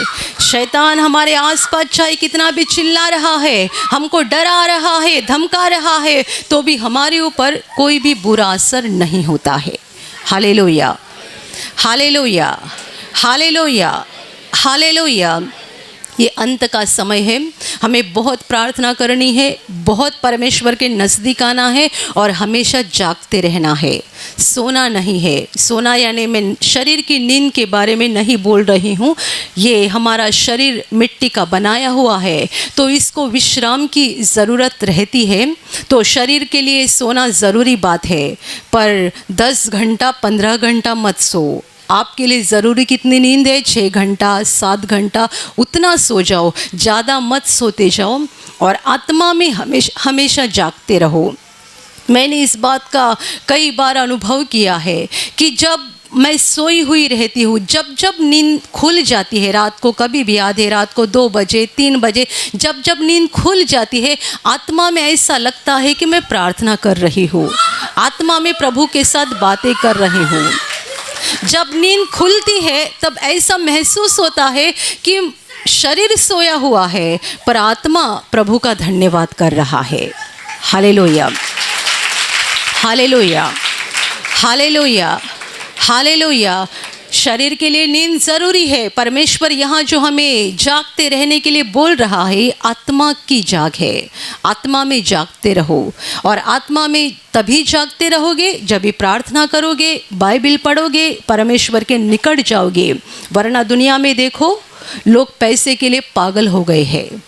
शैतान हमारे आसपास चाहे कितना भी चिल्ला रहा है, हमको डरा रहा है, धमका रहा है, तो भी हमारे ऊपर कोई भी बुरा असर नहीं होता है। हालेलुया, हालेलुया, हालेलुया, हालेलुया। ये अंत का समय है, हमें बहुत प्रार्थना करनी है, बहुत परमेश्वर के नज़दीक आना है, और हमेशा जागते रहना है, सोना नहीं है। सोना यानी मैं शरीर की नींद के बारे में नहीं बोल रही हूँ। ये हमारा शरीर मिट्टी का बनाया हुआ है, तो इसको विश्राम की ज़रूरत रहती है, तो शरीर के लिए सोना ज़रूरी बात है, पर 10 घंटा 15 घंटा मत सो। आपके लिए ज़रूरी कितनी नींद है? 6 घंटा 7 घंटा, उतना सो जाओ, ज़्यादा मत सोते जाओ, और आत्मा में हमेशा जागते रहो। मैंने इस बात का कई बार अनुभव किया है कि जब मैं सोई हुई रहती हूँ, जब जब नींद खुल जाती है, रात को कभी भी आधे रात को 2 बजे 3 बजे, जब जब नींद खुल जाती है, आत्मा में ऐसा लगता है कि मैं प्रार्थना कर रही हूँ, आत्मा में प्रभु के साथ बातें कर रही हूँ। जब नींद खुलती है तब ऐसा महसूस होता है कि शरीर सोया हुआ है पर आत्मा प्रभु का धन्यवाद कर रहा है। हालेलुया, हालेलुया, हालेलुया, हालेलुया। शरीर के लिए नींद ज़रूरी है। परमेश्वर यहाँ जो हमें जागते रहने के लिए बोल रहा है, आत्मा की जाग है। आत्मा में जागते रहो, और आत्मा में तभी जागते रहोगे जब भी प्रार्थना करोगे, बाइबिल पढ़ोगे, परमेश्वर के निकट जाओगे। वरना दुनिया में देखो, लोग पैसे के लिए पागल हो गए हैं,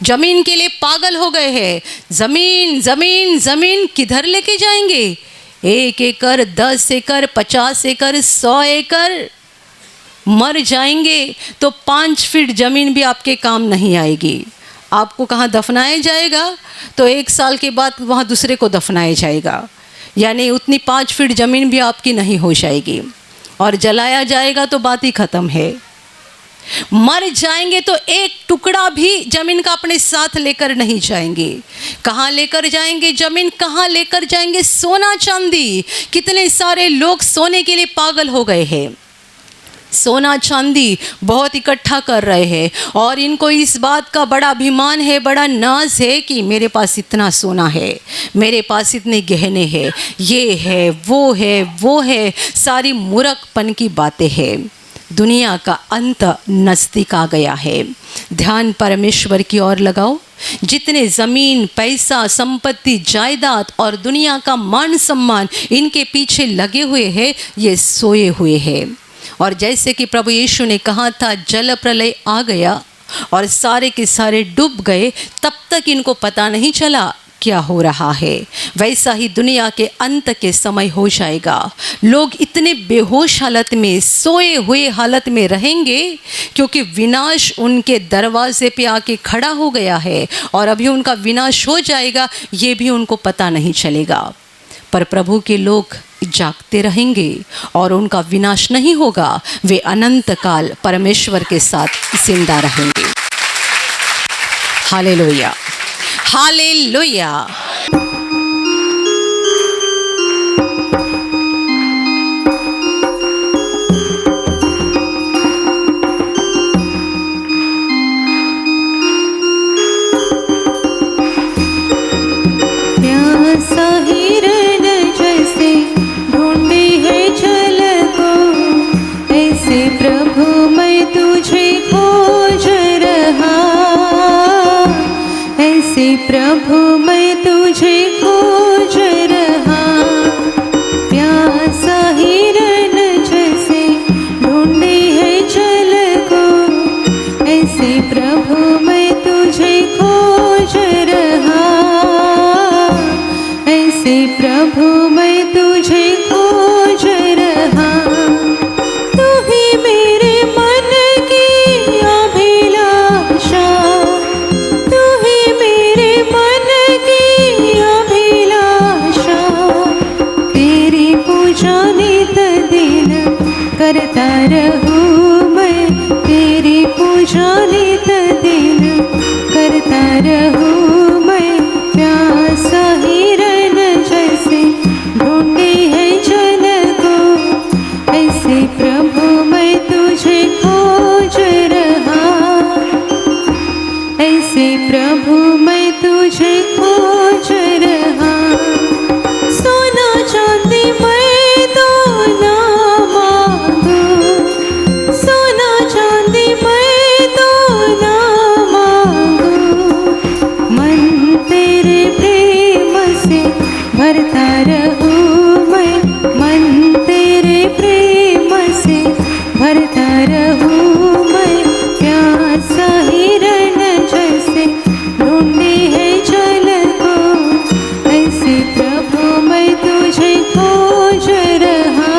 ज़मीन के लिए पागल हो गए हैं। ज़मीन ज़मीन ज़मीन किधर लेके जाएंगे? 1 एकड़ 10 एकड़ 50 एकड़ 100 एकड़, मर जाएंगे तो 5 फीट ज़मीन भी आपके काम नहीं आएगी। आपको कहाँ दफनाया जाएगा तो 1 साल के बाद वहाँ दूसरे को दफनाया जाएगा, यानी उतनी 5 फीट ज़मीन भी आपकी नहीं हो जाएगी, और जलाया जाएगा तो बात ही ख़त्म है। मर जाएंगे तो एक टुकड़ा भी जमीन का अपने साथ लेकर नहीं जाएंगे। कहाँ लेकर जाएंगे जमीन? कहाँ लेकर जाएंगे सोना चांदी? कितने सारे लोग सोने के लिए पागल हो गए हैं, सोना चांदी बहुत इकट्ठा कर रहे हैं और इनको इस बात का बड़ा अभिमान है, बड़ा नाज है कि मेरे पास इतना सोना है, मेरे पास इतने गहने हैं, ये है वो है। सारी मूर्खपन की बातें हैं। दुनिया का अंत नज़दीक आ गया है। ध्यान परमेश्वर की ओर लगाओ। जितने ज़मीन, पैसा, संपत्ति, जायदाद और दुनिया का मान सम्मान इनके पीछे लगे हुए हैं, ये सोए हुए हैं। और जैसे कि प्रभु यीशु ने कहा था, जल प्रलय आ गया और सारे के सारे डूब गए, तब तक इनको पता नहीं चला क्या हो रहा है। वैसा ही दुनिया के अंत के समय हो जाएगा। लोग इतने बेहोश हालत में, सोए हुए हालत में रहेंगे क्योंकि विनाश उनके दरवाजे पे आके खड़ा हो गया है और अभी उनका विनाश हो जाएगा ये भी उनको पता नहीं चलेगा। पर प्रभु के लोग जागते रहेंगे और उनका विनाश नहीं होगा, वे अनंत काल परमेश्वर के साथ जिंदा रहेंगे। Hallelujah, hallelujah. प्यासा हिरन जैसे ढूंढे है जल को, ऐसे प्रभु मैं तुझे खोज रहा, ऐसे प्रभु मैं तुझे खोज रहा। प्यासा हिरन जैसे ढूंढे है जल को, ऐसे प्रभु मैं तुझे खोज रहा, ऐसे प्रभु मैं तुझे खोज रहा। तू ही मेरे मन की अभिलाषा, तू ही मेरे मन की अभिलाषा। तेरी पूजा नित दिन करता रहूं मैं, तेरी पूजा नित दिन करता रहूं मैं। प्यासा हिरन जैसे ढूंढे है जल को, ऐसे प्रभु मैं तुझे खोज रहा, ऐसे प्रभु मैं तुझे खोज रहा। सोना चांदी मैं तो ना मांगू, सोना चांदी मैं तो ना मांगू। मन तेरे प्रेम से भरता रहूं मैं, मन तेरे प्रेम से भरता रहूं मैं। प्यासा हिरन जैसे ढूंढे है जल को, ऐसे प्रभु मैं तुझे खोज रहा,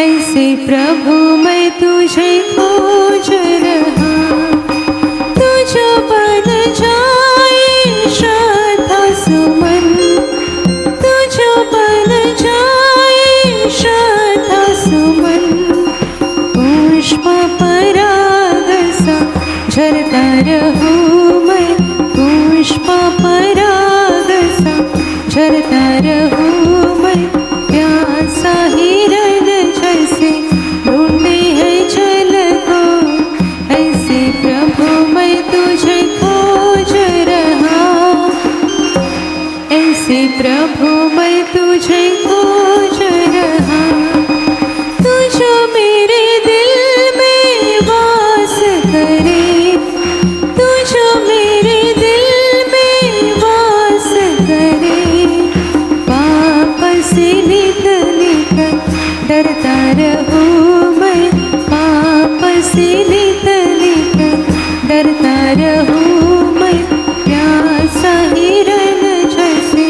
ऐसे प्रभु मैं तुझे खोज रहा। तुझ बन जाए श्रद्धा सुमन, तुझ बन जाए श्रद्धा सुमन। पुष्प पराग सा झरता रहूं मैं, पुष्प पराग सा झरता रहूं मैं। प्यासा हिरन जैसे ढूंढे है जल को, ऐसे प्रभु मैं तुझे खोज रहा, ऐसे प्रभु मैं तुझे खोज रहा। तू जो मेरे दिल में वास करे, तू जो मेरे दिल में वास करे। पाप से नित नित डरता रहूं मैं, पाप से नित नित डरता रहूं मैं। प्यासा हिरन जैसे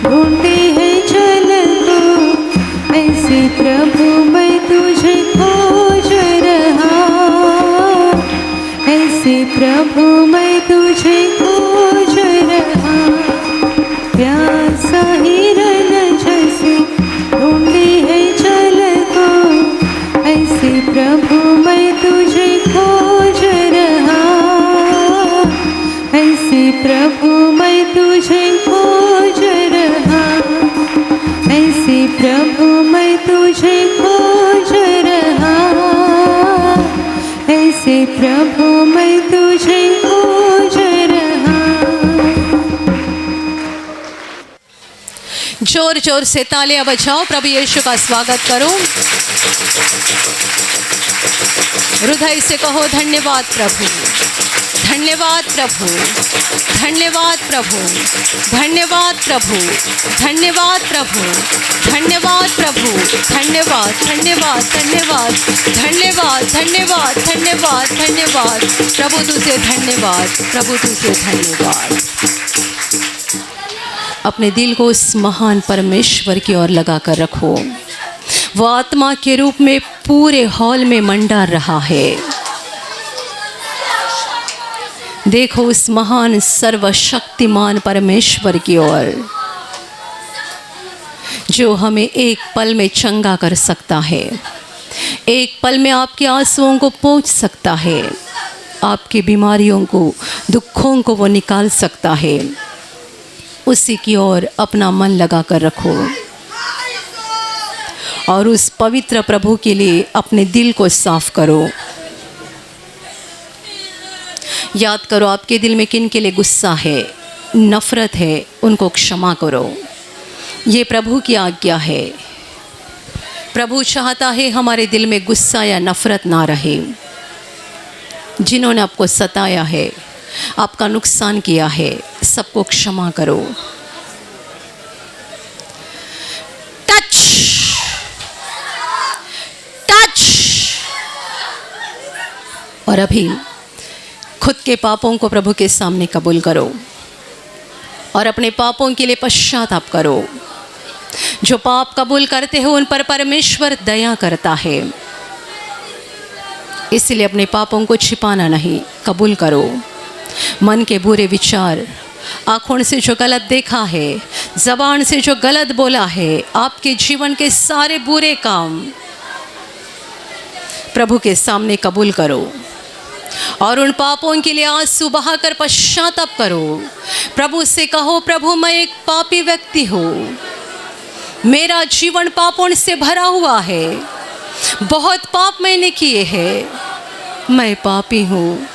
ढूंढे है जल को, ऐसे प्रभु मैं तुझे खोज रहा, ऐसे प्रभु मैं तुझे खोज रहा। प्यासा हिरन जैसे ढूंढे है जल को, ऐसे प्रभु मैं प्रभु मैं तुझे खोज रहा, ऐसे प्रभु मैं तुझे खोज रहा। जोर जोर से तालियां बजाओ, प्रभु यीशु का स्वागत करो। हृदय से कहो धन्यवाद प्रभु, धन्यवाद प्रभु, धन्यवाद प्रभु, धन्यवाद प्रभु, धन्यवाद प्रभु, धन्यवाद प्रभु, धन्यवाद धन्यवाद धन्यवाद धन्यवाद धन्यवाद धन्यवाद धन्यवाद प्रभु तुझे धन्यवाद, प्रभु तुझे धन्यवाद। अपने दिल को उस महान परमेश्वर की ओर लगा कर रखो। वो आत्मा के रूप में पूरे हॉल में मंडरा रहा है। देखो उस महान सर्वशक्तिमान परमेश्वर की ओर, जो हमें एक पल में चंगा कर सकता है, एक पल में आपके आंसुओं को पोंछ सकता है, आपकी बीमारियों को, दुखों को वो निकाल सकता है। उसी की ओर अपना मन लगा कर रखो और उस पवित्र प्रभु के लिए अपने दिल को साफ करो। याद करो आपके दिल में किन के लिए गुस्सा है, नफरत है, उनको क्षमा करो। ये प्रभु की आज्ञा है। प्रभु चाहता है हमारे दिल में गुस्सा या नफरत ना रहे। जिन्होंने आपको सताया है, आपका नुकसान किया है, सबको क्षमा करो। Touch touch. और अभी खुद के पापों को प्रभु के सामने कबूल करो और अपने पापों के लिए पश्चाताप करो। जो पाप कबूल करते हो उन पर परमेश्वर दया करता है, इसलिए अपने पापों को छिपाना नहीं, कबूल करो। मन के बुरे विचार, आँखों से जो गलत देखा है, ज़बान से जो गलत बोला है, आपके जीवन के सारे बुरे काम प्रभु के सामने कबूल करो और उन पापों के लिए आंसू बहाकर पश्चाताप करो। प्रभु से कहो, प्रभु मैं एक पापी व्यक्ति हूँ, मेरा जीवन पापों से भरा हुआ है, बहुत पाप मैंने किए हैं, मैं पापी हूँ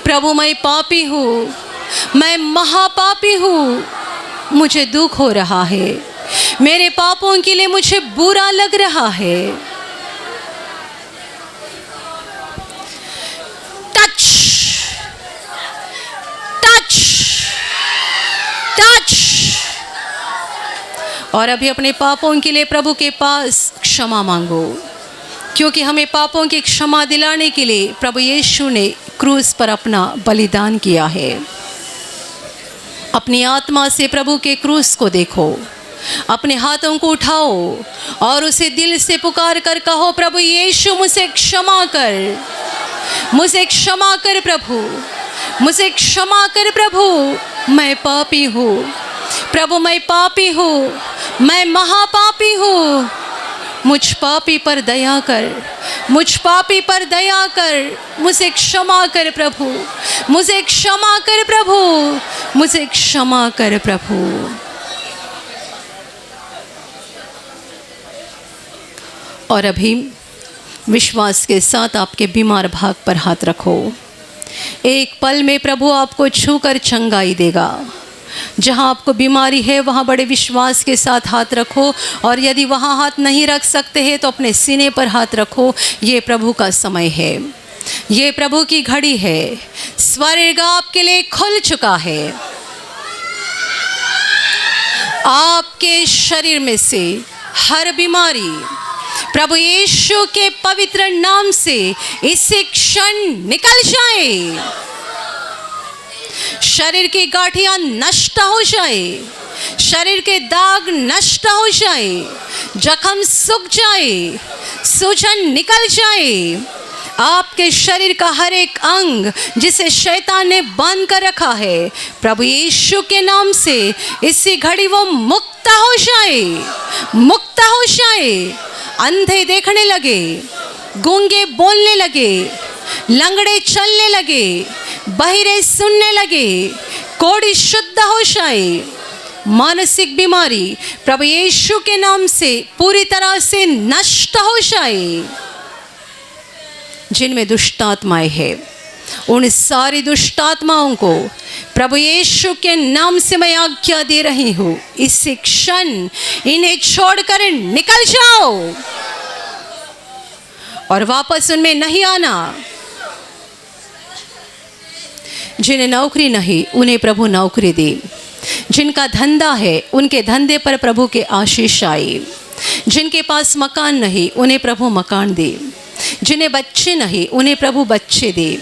प्रभु, मैं पापी हूँ, मैं महापापी हूँ, मुझे दुख हो रहा है, मेरे पापों के लिए मुझे बुरा लग रहा है। Touch touch touch. और अभी अपने पापों के लिए प्रभु के पास क्षमा मांगो, क्योंकि हमें पापों की क्षमा दिलाने के लिए प्रभु यीशु ने क्रूस पर अपना बलिदान किया है। अपनी आत्मा से प्रभु के क्रूस को देखो, अपने हाथों को उठाओ और उसे दिल से पुकार कर कहो, प्रभु यीशु मुझे क्षमा कर, मुझे क्षमा कर प्रभु, मुझे क्षमा कर प्रभु, मैं पापी हूँ प्रभु, मैं पापी हूँ, मैं महापापी हूँ, मुझ पापी पर दया कर, मुझ पापी पर दया कर, मुझे क्षमा कर प्रभु, मुझे क्षमा कर प्रभु, मुझे क्षमा कर प्रभु। और अभी विश्वास के साथ आपके बीमार भाग पर हाथ रखो। एक पल में प्रभु आपको छूकर चंगाई देगा। जहाँ आपको बीमारी है वहाँ बड़े विश्वास के साथ हाथ रखो, और यदि वहाँ हाथ नहीं रख सकते हैं तो अपने सीने पर हाथ रखो। ये प्रभु का समय है, ये प्रभु की घड़ी है। स्वर्ग आपके लिए खुल चुका है। आपके शरीर में से हर बीमारी प्रभु यीशु के पवित्र नाम से इसी क्षण निकल जाए। शरीर की गांठियां नष्ट हो जाए, शरीर के दाग नष्ट हो जाए, जख्म सूख जाए, सूजन निकल जाए। आपके शरीर का हर एक अंग जिसे शैतान ने बांध कर रखा है, प्रभु यीशु के नाम से इसी घड़ी वो मुक्त हो जाए, मुक्त हो जाए। अंधे देखने लगे, गूंगे बोलने लगे, लंगड़े चलने लगे, बहिरे सुनने लगे, कोढ़ी शुद्ध हो जाए। मानसिक बीमारी प्रभु यीशु के नाम से पूरी तरह से नष्ट हो जाए। जिनमें दुष्ट आत्माएं हैं, उन सारी दुष्ट आत्माओं को प्रभु यीशु के नाम से मैं आज्ञा दे रही हूँ, इसी क्षण इन्हें छोड़कर निकल जाओ और वापस उनमें नहीं आना। जिन्हें नौकरी नहीं, उन्हें प्रभु नौकरी दे। जिनका धंधा है, उनके धंधे पर प्रभु के आशीष आए। जिनके पास मकान नहीं, उन्हें प्रभु मकान दे। जिन्हें बच्चे नहीं, उन्हें प्रभु बच्चे दे।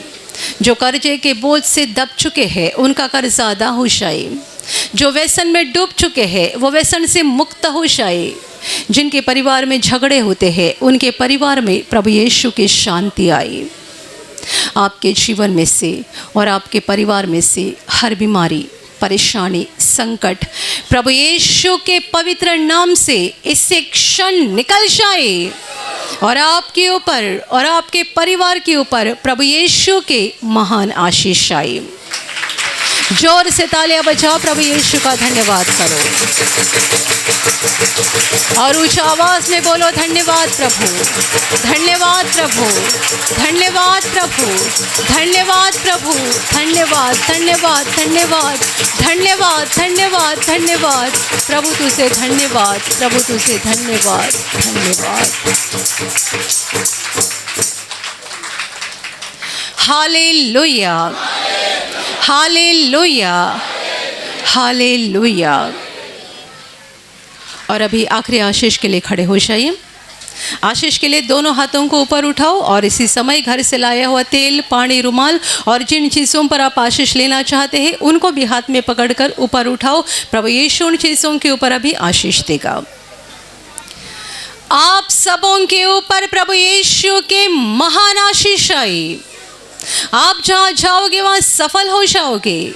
जो कर्जे के बोझ से दब चुके हैं, उनका कर्जा अदा हो जाए। जो व्यसन में डूब चुके हैं, वो व्यसन से मुक्त हो जाए। जिनके परिवार में झगड़े होते हैं, उनके परिवार में प्रभु यीशु की शांति आए। आपके जीवन में से और आपके परिवार में से हर बीमारी, परेशानी, संकट प्रभु यीशु के पवित्र नाम से इससे क्षण निकल जाए और आपके ऊपर और आपके परिवार के ऊपर प्रभु यीशु के महान आशीष आए। जोर से तालियां बजाओ, प्रभु यीशु का धन्यवाद करो और ऊंचा आवाज में बोलो, धन्यवाद प्रभु, धन्यवाद प्रभु, धन्यवाद प्रभु, धन्यवाद प्रभु, धन्यवाद धन्यवाद धन्यवाद धन्यवाद धन्यवाद धन्यवाद प्रभु तुझे धन्यवाद, प्रभु तुझे धन्यवाद, धन्यवाद। हालेलुया, हालेलुया, हालेलुया। और अभी आखिरी आशीष के लिए खड़े हो जाइए। आशीष के लिए दोनों हाथों को ऊपर उठाओ और इसी समय घर से लाया हुआ तेल, पानी, रुमाल और जिन चीज़ों पर आप आशीष लेना चाहते हैं उनको भी हाथ में पकड़कर ऊपर उठाओ। प्रभु यीशु उन चीज़ों के ऊपर अभी आशीष देगा। आप सबों के ऊपर प्रभु यीशु के महान आशीष आए। आप जहाँ जाओगे वहाँ सफल हो जाओगे।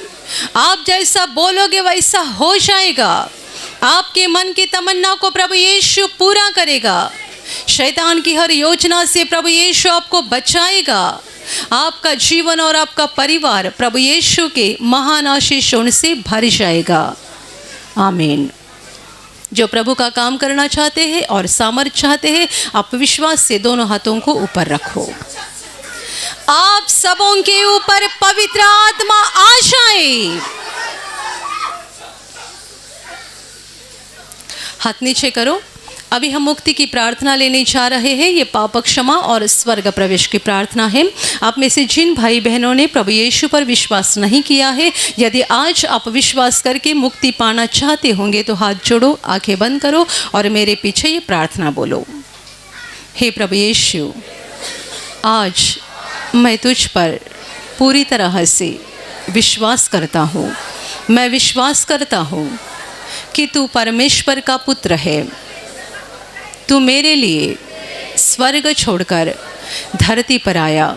आप जैसा बोलोगे वैसा हो जाएगा। आपके मन की तमन्ना को प्रभु यीशु पूरा करेगा। शैतान की हर योजना से प्रभु यीशु आपको बचाएगा। आपका जीवन और आपका परिवार प्रभु यीशु के महान आशीषों से भर जाएगा। आमीन। जो प्रभु का काम करना चाहते हैं और सामर्थ्य चाहते हैं, आप विश्वास से दोनों हाथों को ऊपर रखो। आप सबों के ऊपर पवित्र आत्मा आ जाए। हाथ नीचे करो। अभी हम मुक्ति की प्रार्थना लेने जा रहे हैं। ये पाप क्षमा और स्वर्ग प्रवेश की प्रार्थना है। आप में से जिन भाई बहनों ने प्रभु यीशु पर विश्वास नहीं किया है, यदि आज आप विश्वास करके मुक्ति पाना चाहते होंगे तो हाथ जोड़ो, आंखें बंद करो और मेरे पीछे ये प्रार्थना बोलो। हे प्रभु यीशु, आज मैं तुझ पर पूरी तरह से विश्वास करता हूँ। मैं विश्वास करता हूँ कि तू परमेश्वर का पुत्र है। तू मेरे लिए स्वर्ग छोड़कर धरती पर आया।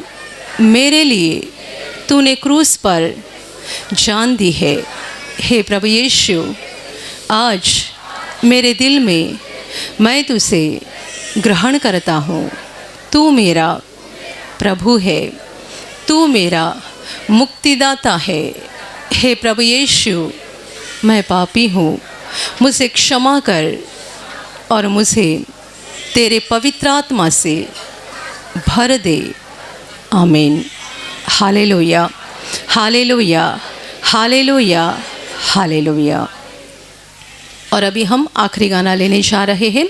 मेरे लिए तूने क्रूस पर जान दी है। हे प्रभु यीशु, आज मेरे दिल में मैं तुझे ग्रहण करता हूँ। तू मेरा प्रभु है, तू मेरा मुक्तिदाता है। हे प्रभु यीशु, मैं पापी हूँ, मुझे क्षमा कर और मुझे तेरे पवित्र आत्मा से भर दे। आमीन। हालेलुया, हालेलुया, हालेलुया, हालेलुया। और अभी हम आखिरी गाना लेने जा रहे हैं।